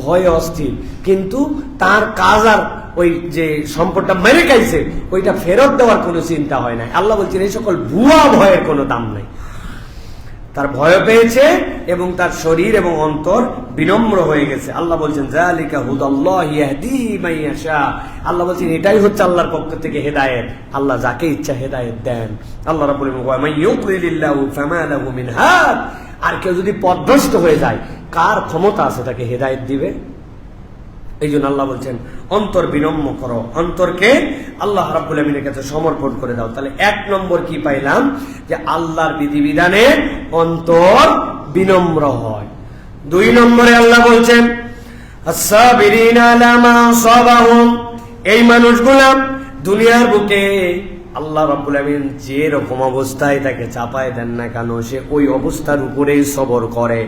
ভয়ে অস্থির। কিন্তু তার কাজ আর ওই যে সম্পদটা মেরে খাইছে ওইটা ফেরত দেওয়ার কোনো চিন্তা হয় না। আল্লাহ বলছেন এই সকল ভুয়া ভয়ের কোনো দাম নাই। তার ভয় পেয়েছে এবং তার শরীর এবং অন্তর বিনম্র হয়ে গেছে। আল্লাহ বলছেন যালিকা হুদাল্লাহি ইয়াহদি মান ইয়াশা, আল্লাহ বলছেন এটাই হচ্ছে আল্লাহর পক্ষ থেকে হেদায়েত। আল্লাহ যাকে ইচ্ছা হেদায়েত দেন। আল্লাহ রাব্বুল আলামিন ওয়া মান ইউদ্লিলিল্লাহু ফামা লাহু মিন হাদ, আর কেউ যদি পথভ্রষ্ট হয়ে যায় কার ক্ষমতা আছে তাকে হেদায়েত দিবে? এই জন্য আল্লাহ বলছেন অন্তর বিনম্র করো, অন্তরকে আল্লাহ রাব্বুল আলামিনের কাছে সমর্পণ করে দাও। তাহলে 1 নম্বর কি পাইলাম? যে আল্লাহর বিধিবিধানে অন্তর বিনম্র হয়। 2 নম্বরে আল্লাহ বলছেন আস-সাবিরিনা আলা মা আসাবাহুম, এই মানুষগুলা দুনিয়ার বুকে আল্লাহ রাব্বুল আলামিন যে রকম অবস্থায় তাকে চাপায় দেন না কেন সে ওই অবস্থার উপরেই সবর করে।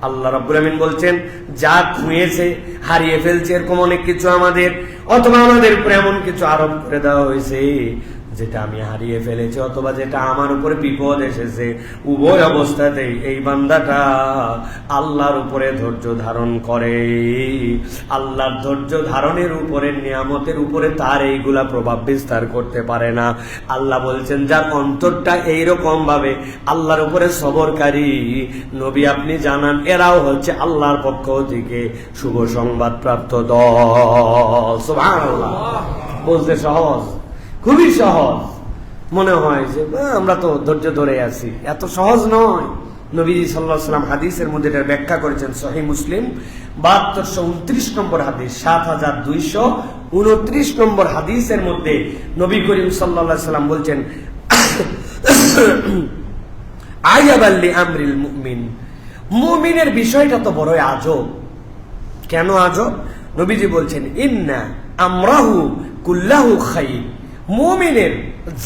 আল্লাহ রাব্বুল আলামিন বলছেন যা খুঁয়েছে হারিয়ে ফেলছে এরকম অনেক কিছু আমাদের, অথবা আমাদের উপরে এমন কিছু আরোপ করে দেওয়া হয়েছে যেটা আমি হারিয়ে ফেলেছি, অথবা যেটা আমার উপরে বিপদ এসেছে, উভয় অবস্থাতেই এই বান্দাটা আল্লাহর উপরে ধৈর্য ধারণ করে। আল্লাহর ধৈর্য ধারণের উপরে, নিয়ামতের উপরে তার এইগুলা প্রভাব বিস্তার করতে পারে না। আল্লাহ বলছেন যার অন্তরটা এইরকম ভাবে আল্লাহর উপরে সবরকারী, নবী আপনি জানান এরাও হচ্ছে আল্লাহর পক্ষ থেকে শুভ সংবাদ প্রাপ্ত দল। সুবহানাল্লাহ। বলতে সহজ, খুবই সহজ মনে হয় যে আমরা তো ধৈর্য ধরে আছি, এত সহজ নয়। নবীজি সাল্লাল্লাহু আলাইহি ওয়াসাল্লাম হাদিসের মধ্যে এটার ব্যাখ্যা করেছেন সহিহ মুসলিম 7229 নম্বর হাদিস, 7229 নম্বর হাদিসের মধ্যে নবী করিম সাল্লাল্লাহু আলাইহি ওয়াসাল্লাম বলছেন আয়াবাল্লি আমরিল মুমিন, মুমিনের বিষয়টা তো বড়ই আজব। কেন আজব? নবীজি বলছেন ইন্না আমরাহু কুল্লাহু খাইর, মুমিনের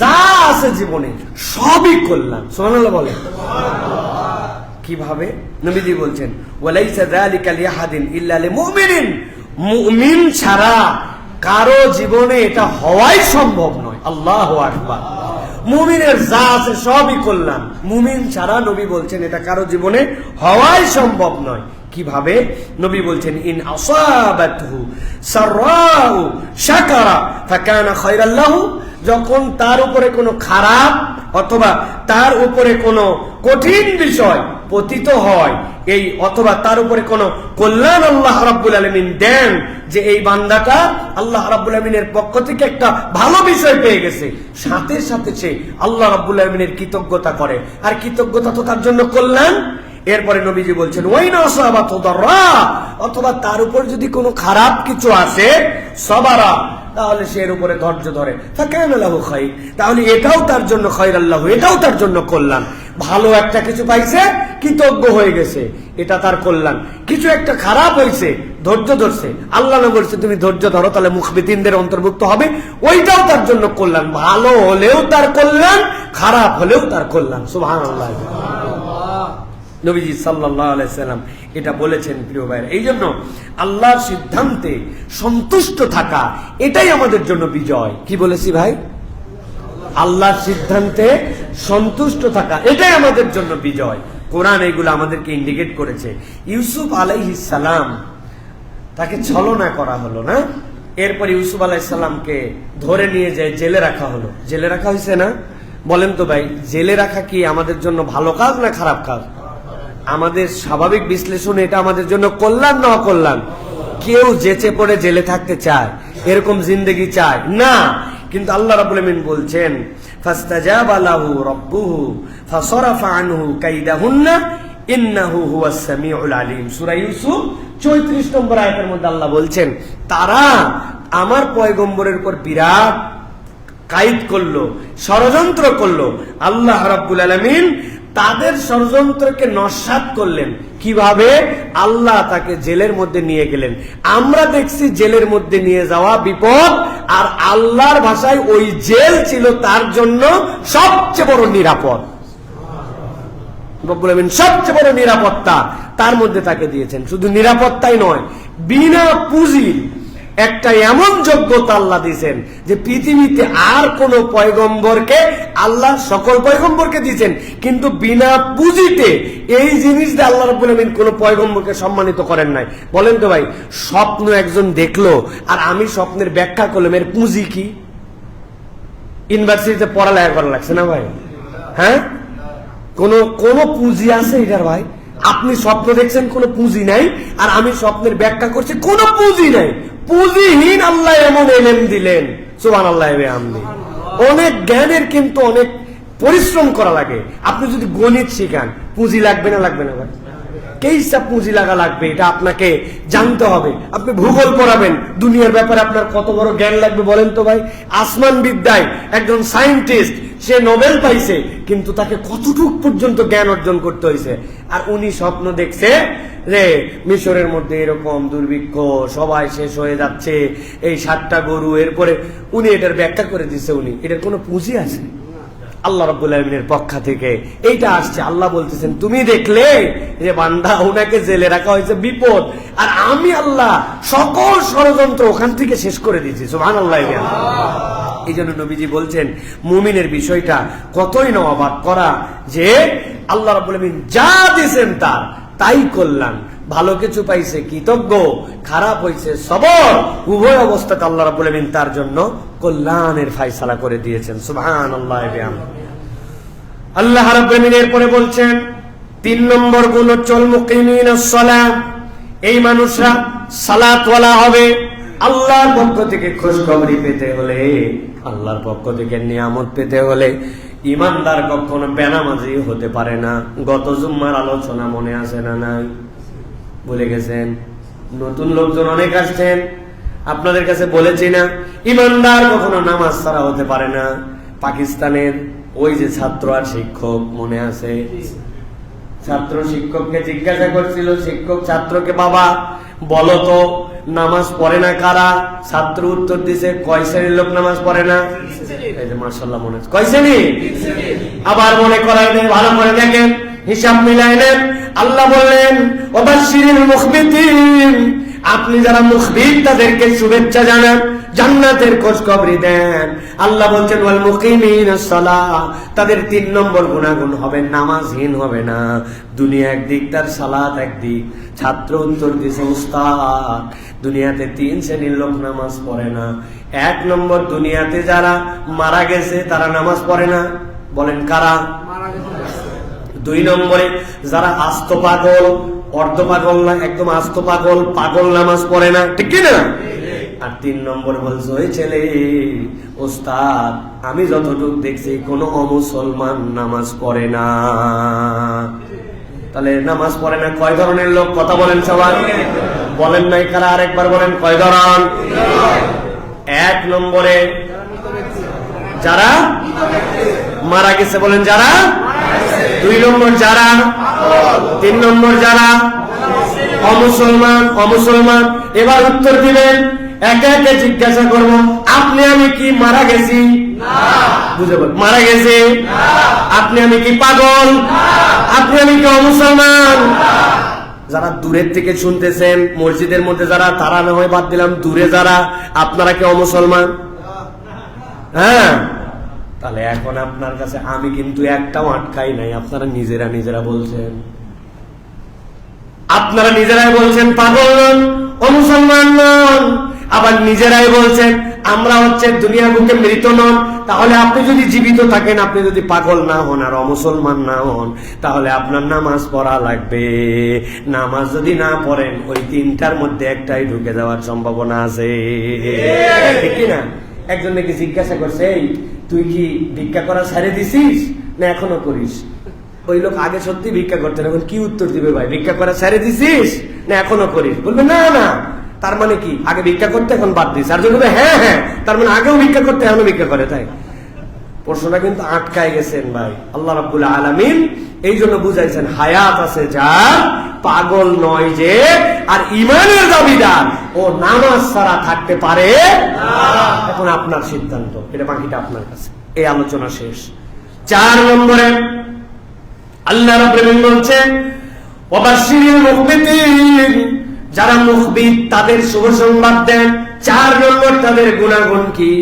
যা আছে জীবনে সবই কল্যাণ। সুবহানাল্লাহ বলেন। কিভাবে? নবীজি বলছেন ওয়ালাইসা যালিকা লিআহাদিন ইল্লা লিলমুমিনিন, মুমিন ছাড়া কারো জীবনে এটা হওয়াই সম্ভব নয়। আল্লাহু আকবার। মুমিনের যা আছে সবই কল্যাণ, মুমিন ছাড়া নবী বলছেন এটা কারো জীবনে হওয়াই সম্ভব নয়। কিভাবে? নবী বলছেন ইন আসাবাতহু সাররাউ শাকারা ফাকানা খায়রাল লাহু, যখন তার উপরে কোনো খারাপ অথবা তার উপরে কোনো কঠিন বিষয় পতিত হয়, এই অথবা তার উপরে কোনো কল্যাণ আল্লাহ রাব্বুল আলামিন দেন, যে এই বান্দাটা আল্লাহ রাব্বুল আলামিনের পক্ষ থেকে একটা ভালো বিষয় পেয়ে গেছে, সাথে সাথে সে আল্লাহ রাব্বুল আলামিনের কৃতজ্ঞতা করে, আর কৃতজ্ঞতা তো তার জন্য কল্যাণ। এরপরে নবীজি বলছেন ওয়াইনা আসাবাতু দাররা, অথবা তার উপর যদি কোনো খারাপ কিছু আসে সবারা, তাহলে সে এর উপরে ধৈর্য ধরে, ফাকানা লাহু খায়র, তাহলে এটাও তার জন্য খায়রাল লাহু, এটাও তার জন্য কল্যাণ। ভালো একটা কিছু পাইছে, কৃতজ্ঞ হয়ে গেছে, এটা তার কল্যাণ। কিছু একটা খারাপ হয়েছে, ধৈর্য ধরছে, আল্লাহ না বলছে তুমি ধৈর্য ধরো, তাহলে মুখবিতিনদের অন্তর্ভুক্ত হবে, ওইটাও তার জন্য কল্যাণ। ভালো হলেও তার কল্যাণ, খারাপ হলেও তার কল্যাণ। সুবহানাল্লাহ। নবীজি সাল্লাল্লাহু আলাইহি সাল্লাম এটা বলেছেন। প্রিয় ভাইরা, এই জন্য আল্লাহর সিদ্ধান্তে সন্তুষ্ট থাকা এটাই আমাদের জন্য বিজয়। কি বলেছি ভাই? আল্লাহর সিদ্ধান্তে সন্তুষ্ট থাকা এটাই আমাদের জন্য বিজয়। কোরআন এগুলো আমাদেরকে ইন্ডিকেট করেছে। ইউসুফ আলাইহিস সালাম, তাকে ছলনা করা হলো না, এরপর ইউসুফ আলাইহিস সালামকে ধরে নিয়ে যায় জেলে রাখা হলো। জেলে রাখা হয়েছে না? বলেন তো ভাই, জেলে রাখা কি আমাদের জন্য ভালো কাজ না খারাপ কাজ? আমাদের স্বাভাবিক বিশ্লেষণে এটা আমাদের জন্য কল্যাণ না অকল্যাণ? কেউ জেচে পড়ে জেলে থাকতে চায়, এরকম জিন্দেগি চায় না। কিন্তু আল্লাহ রাব্বুল আমিন বলছেন ফাস্তাজাবা লাহু রাব্বুহু ফাসরাফা আনহু কাইদাহুন্না ইন্নাহু হুয়াস সামিউল আলিম। সূরা ইউসুফ 34 নম্বর আয়াতের মধ্যে আল্লাহ বলছেন তারা আমার পয়গম্বরের উপর বিরাট কায়েদ করলো, ষড়যন্ত্র করলো। আল্লাহ রাব্বুল আলামিন তাদের ষড়যন্ত্রকে নস্যাৎ করলেন। কিভাবে? আল্লাহ তাকে জেলের মধ্যে নিয়ে গেলেন। আমরা দেখছি জেলের মধ্যে নিয়ে যাওয়া বিপদ, আর আল্লাহর ভাষায় ওই জেল ছিল তার জন্য সবচেয়ে বড় নিরাপদ। রব্বুল আমিন সবচেয়ে বড় নিরাপত্তা তার মধ্যে তাকে দিয়েছেন। শুধু নিরাপত্তাই নয়, বিনা পুঁজির একটা এমন যোগ্যতা আল্লাহ দিয়েছেন যে পৃথিবীতে আর কোন পয়গম্বরকে, আল্লাহ সকল পয়গম্বরকে দিয়েছেন, কিন্তু বিনা পুঁজিতে এই জিনিসটা আল্লাহ রাব্বুল আমিন কোন পয়গম্বরকে সম্মানিত করেন নাই। বলেন তো ভাই, স্বপ্ন একজন দেখলো আর আমি স্বপ্নের ব্যাখ্যা করলাম, এর পুঁজি কি? ইউনিভার্সিটিতে পড়ালেখা করা লাগছে না ভাই? হ্যাঁ, কোন পুঁজি আছে এটার ভাই? আপনি স্বপ্ন দেখছেন, কোনো পুঁজি নাই, আর আমি স্বপ্নের ব্যাখ্যা করছি, কোনো পুঁজি নাই। পুঁজিহীন আল্লাহ এমন এলেম দিলেন, সুবহানাল্লাহ। অনেক জ্ঞানের কিন্তু অনেক পরিশ্রম করা লাগে। আপনি যদি গণিত শিখান, পুঁজি লাগবে না? লাগবে না ভাই? কেইসা পুঁজি লাগা লাগবে, এটা আপনাকে জানতে হবে। আপনি ভূগোল পড়াবেন, দুনিয়ার ব্যাপারে আপনার কত বড় জ্ঞান লাগবে বলেন তো ভাই? আসমান বিদ্যায় একজন সায়েন্টিস্ট, সে নোবেল পাইছে, কিন্তু তাকে কতটুক পর্যন্ত জ্ঞান অর্জন করতে হয়েছে। আর উনি স্বপ্ন দেখছে রে মিশরের মধ্যে এরকম দুর্ভিক্ষ, সবাই শেষ হয়ে যাচ্ছে, এই 7টা গরু, এরপরে উনি এটার ব্যাখ্যা করে দিচ্ছে। উনি এটার কোনো পুঁজি আছে? আল্লাহ রাব্বুল আলামিনের পক্ষ থেকে এইটা আসছে। আল্লাহ বলতেছেন তুমি দেখলে যে বান্দা, ওনাকে জেলে রাখা হয়েছে বিপদ, আর আমি আল্লাহ সকল ষড়যন্ত্র ওখান থেকে শেষ করে দিয়েছি। সুবহানাল্লাহ। এই জন্য নবীজি বলছেন মুমিনের বিষয়টা কতই না অবাক করা, যে আল্লাহ রাব্বুল আমিন যা দিয়েছেন তাই কল্যাণ। ভালো কিছু পাইছে কৃতজ্ঞ, খারাপ হয়েছে সবর, উভয় অবস্থাতে আল্লাহ রাব্বুল আমিন তার জন্য কল্যাণের ফায়সালা করে দিয়েছেন। সুবহানাল্লাহ। আল্লাহ রাব্বুল আমিন এরপরে বলছেন 3 নম্বর গুণ হচ্ছে মুকিমিনাস সালাত। এই মানুষরা সালাতওয়ালা হবে। আল্লাহর পক্ষ থেকে খুশখবরি পেতে হলে, আল্লাহর পক্ষ থেকে নিয়ামত পেতে হলে ইমানদার কখনো বেনামাজি হতে পারে না। গত জুম্মার আলোচনা মনে আছে না নাই? ভুলে গেছেন? নতুন লোকজন অনেক আসছেন, আপনাদের কাছে বলেছি না, ইমানদার কখনো নামাজ ছাড়া হতে পারে না। পাকিস্তানের ওই যে ছাত্র আর শিক্ষক মনে আছে? ছাত্র শিক্ষককে জিজ্ঞাসা করছিল, শিক্ষক ছাত্রকে, বাবা বলো তো নামাজ পড়ে না কারা? ছাত্র উত্তর দিছে, কয় শ্রেণীর লোক নামাজ পড়ে না? এই যে মাশাআল্লাহ মনে আছে, কয় শ্রেণী? আবার মনে করাই দেয়, ভালো করে দেখেন, হিসাব মিলাই নেন। আল্লাহ বললেন ওয়াবাশশিরিল মুখবিতিন, আপনি যারা মুখবিত তাদেরকে শুভেচ্ছা জানান, জান্নাতের খোঁজখবরি দেন। আল্লাহ বলছেন ওয়াল মুকিমিনাস সালাহ, তাদের 3 নম্বর গুনাহগুণ হবে, নামাজহীন হবে না। দুনিয়া একদিক, তার সালাত একদিক। ছাত্র উত্তর দিছে, উস্তাদ দুনিয়াতে 3 শ্রেণীর লোক নামাজ পড়ে না। 1 নম্বর, দুনিয়াতে যারা মারা গেছে তারা নামাজ পড়ে না। বলেন কারা? 2 নম্বরে যারা আস্ত পাগল, অর্ধ পাগল না, একদম আস্ত পাগল, পাগল নামাজ পড়ে না, ঠিক কি না? আর 3 নম্বর বলছে, ওই ছেলে ওস্তাদ আমি যতটুকু দেখছি কোন অমুসলমান নামাজ পড়ে না। তাহলে নামাজ পড়ে না কয় ধরনের লোক? কথা বলেন সবাই, বলেন নাই কারা? আরেকবার বলেন, কয় ধরন? 1 নম্বরে যারা মারা গেছে, বলেন যারা। 2 নম্বর যারা। 3 নম্বর যারা অমুসলমান। অমুসলমান এবার উত্তর দিবেন, একে একে জিজ্ঞাসা করবো, আপনি আমি কি মারা গেছি? বুঝে বল, মারা গেছি। আপনি আমি কি পাগল? আপনি আমি কি অমুসলমান? যারা দূরের থেকে শুনতেছেন মসজিদের মধ্যে যারা, তারা না হয় বাদ দিলাম, দূরে যারা, আপনারা কি অমুসলমান? হ্যাঁ, তাহলে এখন আপনার কাছে আমি কিন্তু একটাও আটকাই নাই, আপনারা নিজেরা বলছেন। আপনারা নিজেরাই বলছেন পাগল নন, অমুসলমান নন, আবার নিজেরাই বলছেন আমরা হচ্ছে দুনিয়ার বুকে মৃত নন। তাহলে আপনি যদি জীবিত থাকেন, আপনি যদি পাগল না হন আর অমুসলমান না হন, তাহলে আপনার নামাজ পড়া লাগবে। নামাজ যদি না পড়েন, ওই 3টার মধ্যে একটাই ঢুকে যাওয়ার সম্ভাবনা আছে, ঠিক না? একজন নাকি জিজ্ঞাসা করছে, এই তুই কি ভিক্ষা করা ছেড়ে দিছিস না এখনো করিস? ওই লোক আগে সত্যি ভিক্ষা করতেন, এখন কি উত্তর দিবে? ভাই ভিক্ষা করা ছেড়ে দিছিস না এখনো করিস? বলবে না না, তার মানে কি আগে ভিক্ষা করতে এখন বাদ দিস। আর যদি হ্যাঁ হ্যাঁ, তার মানে আগেও ভিক্ষা করতে এখনো ভিক্ষা করে। তাই প্রশ্নটা কিন্তু আটকায় গেছেন ভাই। আল্লাহ রাব্বুল আলামিন এই জন্য বুঝাইছেন, হায়াত আছে যার, পাগল নয় যে, আর ইমানের দাবিদার ও নামাজ ছাড়া থাকতে পারে না। এখন আপনার সিদ্ধান্ত, এটা বাকিটা আপনার কাছে। এই আলোচনা শেষ। 4 নম্বরে আল্লাহ রাব্বুল আলামিন বলছেন ওয়াবাশশিরিল মুখবিতিন, যারা মুখবিত তাদের শুভ সংবাদ দেন। 4 নম্বর তাদের গুনাহগুণ কি?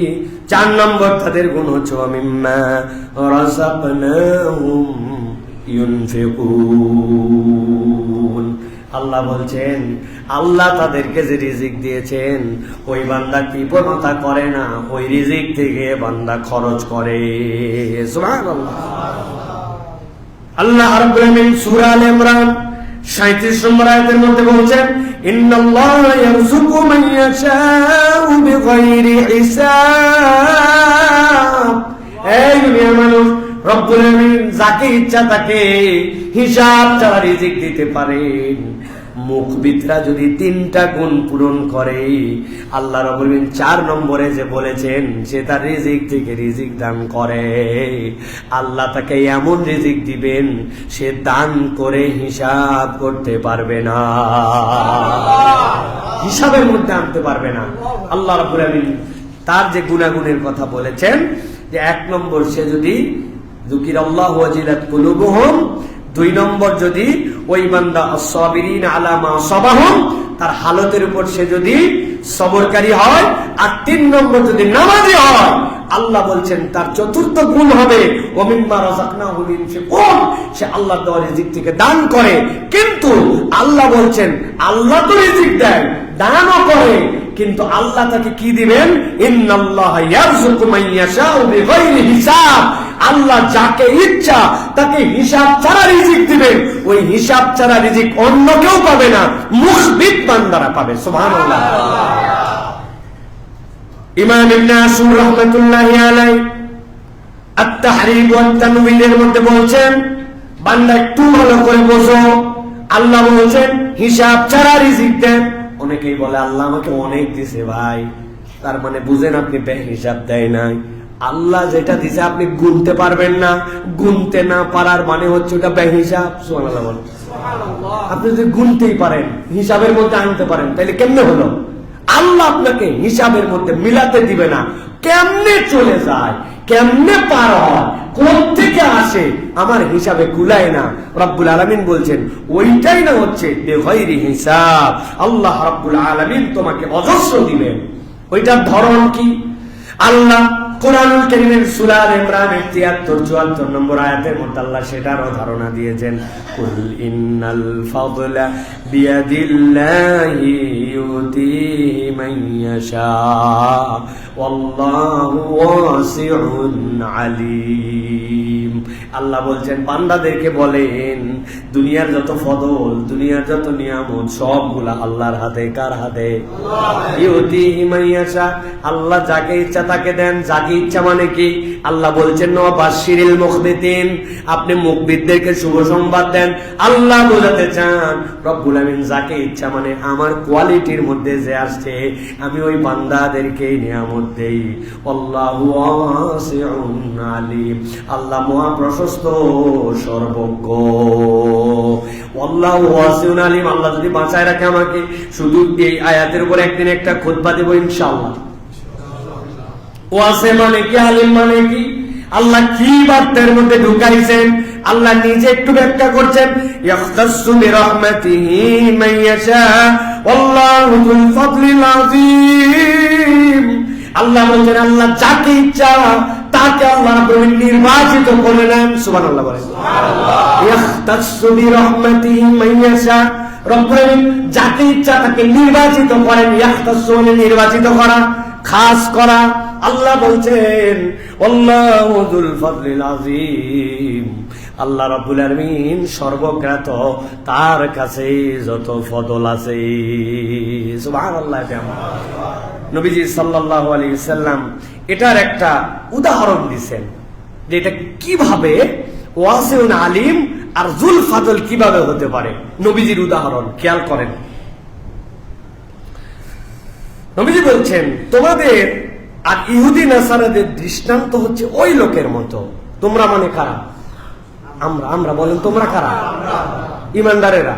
4 নম্বর তাদের গুণ হচ্ছে মিম্মা রাযাকনাহুম ইউনফিকুন। আল্লাহ বলছেন, আল্লাহ তাদেরকে যে রিজিক দিয়েছেন, ওই বান্দা কৃপণতা করে না, ওই রিজিক থেকে বান্দা খরচ করে। সুবহানাল্লাহ। আল্লাহ রাব্বুল আলামিন সূরা আলে ইমরান 37 নম্বর আয়াতের মধ্যে বলছেন, ইন্নাল্লাহা ইয়ারযুকু মান ইয়াশাউ বিগাইরি হিসাব। এই দুনিয়ার মানুষ, রব্বুল আলামিন যাকে ইচ্ছা তাকে হিসাব ছাড়া রিজিক দিতে পারেন। মুখবিতরা যদি 3টা গুণ পূরণ করে, আল্লাহ রাব্বুল আলামিন 4 নম্বরে যে বলেছেন সে তার রিজিক থেকে রিজিক দান করে, আল্লাহ তাকে এমন রিজিক দিবেন সে দান করে হিসাব করতে পারবে না, হিসাবের মধ্যে আনতে পারবে না। আল্লাহ রাব্বুল আলামিন তার যে গুনাহগুণের কথা বলেছেন, যে 1 নম্বর সে যদি যুকিরাল্লাহু ওয়াজিলাত কুলুবুহুম, 2 নম্বর যদি ওই বান্দা আস-সাবিরিন আলা মা সাবাহুম, তার হালতের উপর সে যদি সবরকারী হয়, আর 3 নম্বর যদি নামাজি হয়, আল্লাহ বলছেন তার 4র্থ গুণ হবে ওয়া মিম্মা রাযাকনাহুম ইউনফিকুন, সে আল্লাহর দেওয়া রিজিক থেকে দান করে। কিন্তু আল্লাহ বলছেন, আল্লাহ তো রিজিক দেয়, দানও করে, কিন্তু আল্লাহ তাকে কি দিবেন? ইন্নাল্লাহা ইয়ারযুকু মান ইয়াশাউ বিগাইরি হিসাব। আল্লাহ যাকে ইচ্ছা তাকে হিসাব ছাড়া রিজিক দিবেন। ওই হিসাব ছাড়া রিজিক অন্য কেউ পাবে না, মুখবিত বান্দারা পাবে। সুবহানাল্লাহ। ইমাম ইবনে আশুর রাহমাতুল্লাহি আলাইহি আত-তাহরীব ওয়াত তানওয়ীরের মধ্যে বলছেন বান্দা একটু ভালো করে বোঝো, আল্লাহ বলছেন হিসাব ছাড়া রিজিক দেন। অনেকেই বলে আল্লাহ আমাকে অনেক দিছে ভাই, তার মানে বুঝেন আপনি বেহিসাব দেয় নাই। আল্লাহ যেটা দিছে আপনি গুনতে পারবেন না, গুনতে না পারার মানে হচ্ছে ওটা বেহিসাব। সুবহানাল্লাহ বলেন। আপনি যদি গুনতেই পারেন, হিসাবের মধ্যে আনতে পারেন, তাহলে কেমনে হলো? আল্লাহ আপনাকে হিসাবের মধ্যে মিলাতে দিবে না। কেমনে চলে যায়, কেমনে পার হয়, কোন থেকে আসে, আমার হিসাবে কুলায় না। রব্বুল আলামিন বলছেন ওইটাই না হচ্ছে বেগাইরি হিসাব। আল্লাহ রব্বুল আলামিন তোমাকে অজস্র দিবেন। ওইটার ধরন কি? আল্লাহ কুরআনুল কারীমের সূরা আলে ইমরানের 73-74 নম্বর আয়াতের মধ্যে আল্লাহ সেটারও ধারণা দিয়েছেন। কুল ইন্নাল ফাদলা বিয়াদিল্লাহি ইউতিহি মান ইয়াশা ওয়াল্লাহু ওয়াসিউন আলিম। আল্লাহ বলছেন বান্দাদেরকে বলেন দুনিয়ার যত ফদল, দুনিয়ার যত নিয়ামত সবগুলা আল্লাহর হাতে। কার হাতে? ইউতিহি মান ইয়াশা, আল্লাহ যাকে ইচ্ছা তাকে দেন। যাকে ইচ্ছা মানে কি? আল্লাহ বলছেন বাশিরিল মুখবিতিন, আপনি মুখবিতদেরকে শুভ সংবাদ দেন। আল্লাহ বোঝাতে চান রব্বুল আমিন যাকে ইচ্ছা মানে আমার কোয়ালিটির মধ্যে যে আসছে আমি ওই বান্দাদেরকে নিয়ামত দেই। আল্লাহু ওয়াসিউন আলিম, আল্লাহ মহা প্রশস্ত সর্বজ্ঞ। আল্লাহু ওয়াসিউন আলিম। আল্লাহ যদি বাঁচায় রাখে আমাকে, শুধু এই আয়াতের উপর একদিন একটা খুতবা দেব ইনশাআল্লাহ। ওয়াসে মানে কি, আলিম মানে কি, আল্লাহ কি বার্তার মধ্যে ঢুকাইছেন আল্লাহ নিজে একটু ব্যাখ্যা করছেন। ইয়াখতাসু বিরহমাতিহি মান ইয়াশা ওয়াল্লাহু যুল ফাদলিল আযীম। আল্লাহ বলেন আল্লাহ যাকে ইচ্ছা তাকে আল্লাহ নির্বাচিত করে নেন। সুবহানাল্লাহ বলেন। সুবহানাল্লাহ। ইয়াখতাসু বিরহমাতিহি মান ইয়াশা, রব্বুল যাকে ইচ্ছা তাকে নির্বাচিত করেন। ইয়াখতাসু মানে নির্বাচিত করা, খাস করা। আল্লাহ বলছেন আল্লাহু যুল ফাদলিল আযীম, আল্লাহ রাব্বুল আলামিন সর্বজ্ঞাত, তার কাছে যত ফদল আছে। সুবহানাল্লাহ। নবীজি সাল্লাল্লাহু আলাইহি ওয়াসাল্লাম এটার একটা উদাহরণ দিয়েছেন যে এটা কিভাবে ওয়াসিউন আলিম আর যুল ফাদল কিভাবে হতে পারে। নবীজির উদাহরণ খেয়াল করেন। নবীজি বলছেন তোমাদের আর ইহুদি নাসারাদের দৃষ্টান্ত হচ্ছে ওই লোকের মতো। তোমরা মানে কারা? আমরা। আমরা বলেন তোমরা কারা? ঈমানদারেরা।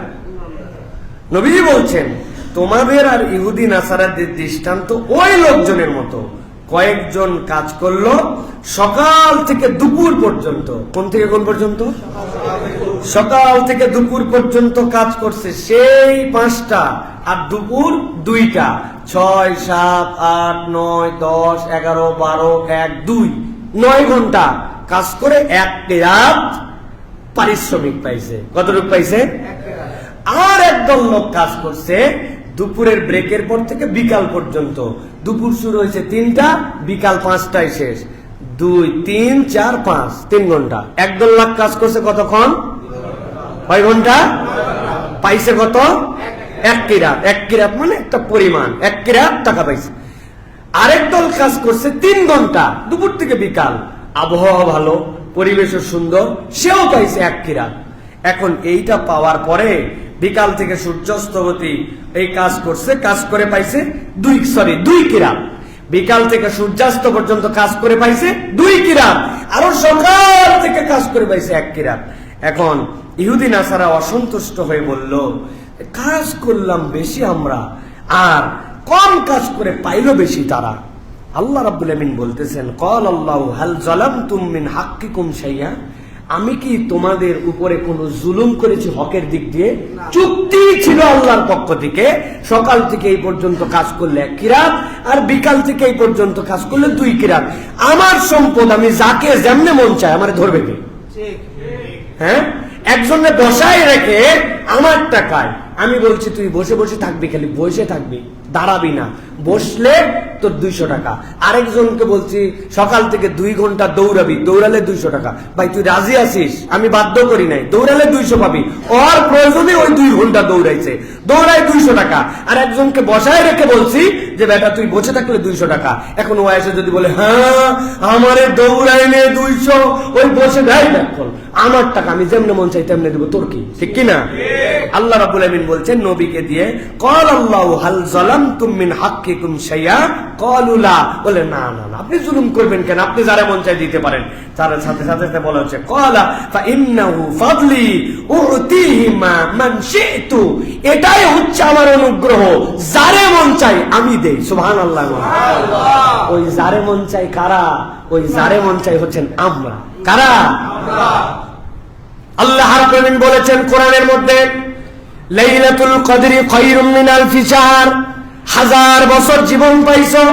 নবীজি বলছেন তোমাদের আর ইহুদি নাসারাদের দৃষ্টান্ত ওই লোকজনের মতো, কয়েকজন কাজ করলো সকাল থেকে দুপুর পর্যন্ত। কোন থেকে কোন পর্যন্ত? সকাল থেকে দুপুর পর্যন্ত কাজ করছে, সেই 5টা আর দুপুর 2টা, 6, 7, 8, 9, 10, 11, 12, 1, 2, 9 ঘন্টা কাজ করে 1 রাত পারিশ্রমিক পাইছে। কতটুকু পাইছে? আর একদল লোক কাজ করছে দুপুরের ব্রেকের পর থেকে বিকাল পর্যন্ত। দুপুর শুরু হয়েছে 3টা, বিকাল 5টায় শেষ। 2, 3, 4, 5, 3 ঘন্টা। একদল লোক কাজ করছে কতক্ষণ? 6 ঘন্টা। পাইছে কত? 1 কিরাত। 1 কিরাত মানে একটা পরিমাণ, 1 কিরাত টাকা পাইছে। আরেক দল কাজ করছে 3 ঘন্টা, দুপুর থেকে বিকাল। আবহাওয়া ভালো, পরিবেশও সুন্দর, সেও পাইছে 1 কিরাত। এখন এইটা পাওয়ার পরে বিকাল থেকে সূর্যাস্তবতী এই কাজ করছে, কাজ করে পাইছে 2 কিরাত। বিকাল থেকে সূর্যাস্ত পর্যন্ত কাজ করে পাইছে 2 কিরাত। আরো সকাল থেকে কাজ করে পাইছে 1 কিরাত। এখন ইহুদি নাসারা অসন্তুষ্ট হয়ে বলল কাজ করলাম বেশি আমরা, আর কম কাজ করে পাইলো বেশি তারা। আল্লাহ রাব্বুল আমিন বলতেছেন ক্বাল আল্লাহু হাল যালামতুম মিন হাক্কিকুম শাইআ, আমি কি তোমাদের উপরে কোনো জুলুম করেছি হকের দিক দিয়ে? চুক্তি ছিল আল্লাহর পক্ষ থেকে, সকাল থেকে এই পর্যন্ত কাজ করলে 1 কিরাত, আর বিকাল থেকে এই পর্যন্ত কাজ করলে 2 কিরাত। আমার সম্পদ আমি যাকে যেমনে মন চায় আমার ধরবে কে? হ্যাঁ, একজনে বসায় রেখে আমার টাকায় আমি বলছি তুই বসে বসে থাকবি, খালি বসে থাকবি, দাঁড়াবি না, বসলে তোর 200 টাকা। আরেকজনকে বলছি সকাল থেকে 2 ঘন্টা দৌড়াবি, দৌড়ালে 200 টাকা। ভাই তুই রাজি আছিস? আমি বাধ্য করি নাই, দৌড়ালে 200 পাবি। ওর প্রয়োজনে ওই 2 ঘন্টা দৌড়াইছে, দৌড়ায় 200 টাকা। আর একজনকে বসায় রেখে বলছি যে বেটা তুই বসে থাকলে 200 টাকা, এখন ও এসে যদি বলে হ্যাঁ আমারে দৌড়াইলে 200, ওই বসে দেয় দেখুন আমার টাকা আমি যেমনে মন চাই তেমনে দেবো, তোর কি? ঠিক কিনা? আল্লাহ রাব্বুল আমিন বলছেন নবীকে দিয়ে, ক্বাল আল্লাহু হাল যালামতুম মিন হাক্কিকুম শাইআ, ক্বালু লা, বলে না না না আপনি জুলুম করবেন কেন, আপনি যারা মন চাই দিতে পারেন। তার সাথে সাথে বলা হচ্ছে ক্বালা ফা ইন্নাহু ফাদলি উতিহি মান শি'তু, এটাই হচ্ছে আমার অনুগ্রহ, যারে মন চাই আমি দেই। সুবহানাল্লাহ। ওই যারে মন চাই কারা? ওই যারে মন চাই হচ্ছেন আমরা। কারা? আল্লাহ রাব্বুল আমিন বলেছেন কোরআনের মধ্যে, লাইলাতুল কদরি খায়রুম মিন আলফি শাহর, 1000 বছর জীবন পাইছো,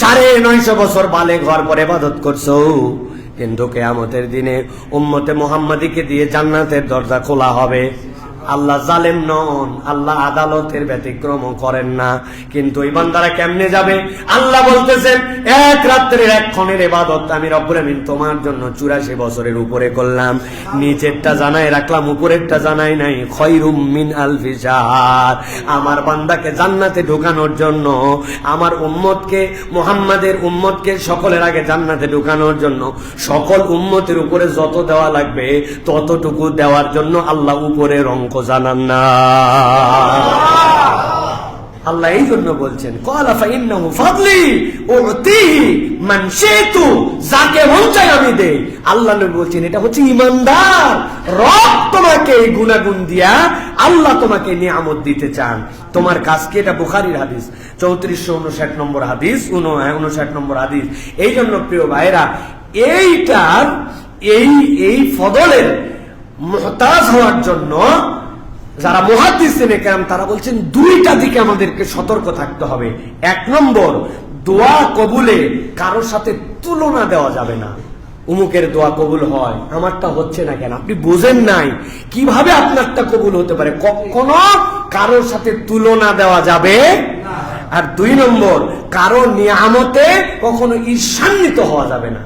950 বছর বালে ঘর পরে ইবাদত করছো, কিন্তু কিয়ামতের দিনে উম্মতে মুহাম্মাদীকে দিয়ে জান্নাতের দরজা খোলা হবে। আল্লাহ জালেম নন, আল্লাহ আদালতের ব্যতিক্রম করেন না। কিন্তু এই বান্দারা কেমনে যাবে? আল্লাহ বলতেছেন এক রাত্রের এক ক্ষণের ইবাদত আমি রব্বুল আমিন তোমার জন্য 84 বছরের উপরে করলাম, নিচেরটা জানাই রাখলাম উপরেরটা জানাই নাই। খায়রুম মিন আলফি শাহর, আমার বান্দাকে জান্নাতে ঢোকানোর জন্য, আমার উম্মতকে মুহাম্মাদের উম্মতকে সকলের আগে জান্নাতে ঢোকানোর জন্য সকল উম্মতের উপরে যত দেওয়া লাগবে ততটুকু দেওয়ার জন্য আল্লাহ উপরের অঙ্ক জানান না। আল্লাহ এই জন্য বলছেন ক্বালা ফা ইন্নাহু ফাদলি উতিহি মান শি'তু, যাকে মন চাই আমি দেই। আল্লাহ নবী বলছেন এটা হচ্ছে ঈমানদার। রব তোমাকে এই গুনাহগুণ দিয়া আল্লাহ তোমাকে নিয়ামত দিতে চান, তোমার কাজ কি? এটা বুখারীর হাদিস 3459 নম্বর হাদিস, 59 নম্বর হাদিস। এই জন্য প্রিয় ভাইরা এইটার এই ফদলের মুহতাজ হওয়ার জন্য যারা মুহাদ্দিসিনে কেরাম তারা বলছেন দুইটা দিকে আমাদেরকে সতর্ক থাকতে হবে। 1 নম্বর, দোয়া কবুলে কারোর সাথে তুলনা দেওয়া যাবে না। উমুকের দোয়া কবুল হয়, আমারটা হচ্ছে না কেন? আপনি বুঝেন নাই কিভাবে আপনারটা কবুল হতে পারে, কখনো কারোর সাথে তুলনা দেওয়া যাবে। আর 2 নম্বর, কারো নিয়ামতে কখনো ঈর্ষান্বিত হওয়া যাবে না।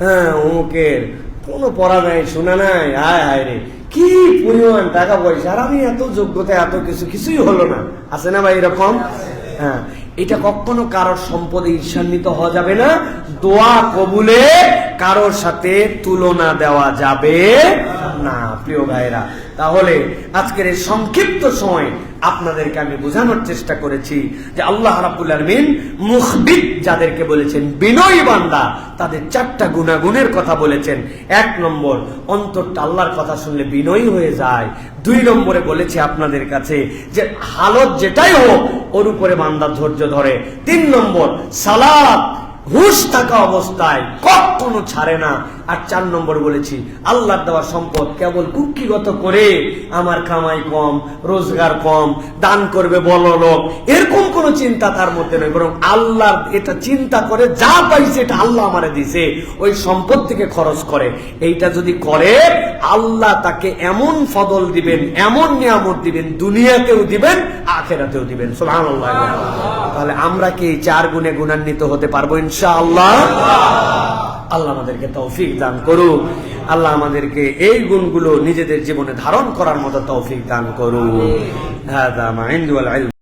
হ্যাঁ অমুকের কোনো পড়া নাই শোনা নাই, হায় হায় রে কি পরিমাণ টাকা পয়সা, আর আমি এত যোগ্যতা এত কিছুই হলো না, আছে না ভাই এরকম? হ্যাঁ, এটা কখনো কারোর সম্পদে ঈর্ষান্বিত হওয়া যাবে না। দোয়া কবুলে কারোর সাথে তুলনা দেওয়া যাবে না প্রিয় ভাইরা। তাহলে আজকের এই সংক্ষিপ্ত সময় আপনাদেরকে আমি বোঝানোর চেষ্টা করেছি যে আল্লাহ রাব্বুল আলামিন মুখবিত যাদেরকে বলেছেন বিনয়ী বান্দা, তাদের 4টা গুণাগুণের কথা বলেছেন। 1 নম্বর, অন্তরটা আল্লাহর কথা শুনলে বিনয়ী হয়ে যায়। 2 নম্বরে বলেছি আপনাদের কাছে যে হালত যেটাই হোক ওর উপরে বান্দা ধৈর্য ধরে। 3 নম্বর, সালাত হুশ থাকা অবস্থায় কখনো ছাড়ে না। আর 4 নম্বর বলেছি আল্লাহর দেওয়া সম্পদ কেবল কুক্ষিগত করে আমার কামাই কম, রোজগার কম, দান করবে বলো লোক, এরকম কোন চিন্তা তার মধ্যে নেই, বরং আল্লাহর এটা চিন্তা করে যা পাইছে এটা আল্লাহ আমারে দিছে ওই সম্পদ থেকে খরচ করে। এইটা যদি করে আল্লাহ তাকে এমন ফদল দিবেন, এমন নিয়ামত দিবেন, দুনিয়াতেও দিবেন আখিরাতেও দিবেন। সুবহানাল্লাহ। তাহলে আমরা কি 4 গুণে গুণান্বিত হতে পারবো ইনশাআল্লাহ? আল্লাহ আমাদেরকে তৌফিক দান করুক। আল্লাহ আমাদেরকে এই গুণগুলো নিজেদের জীবনে ধারণ করার মতো তৌফিক দান করুক। হাযা মা ইনদি ওয়াল ইলম।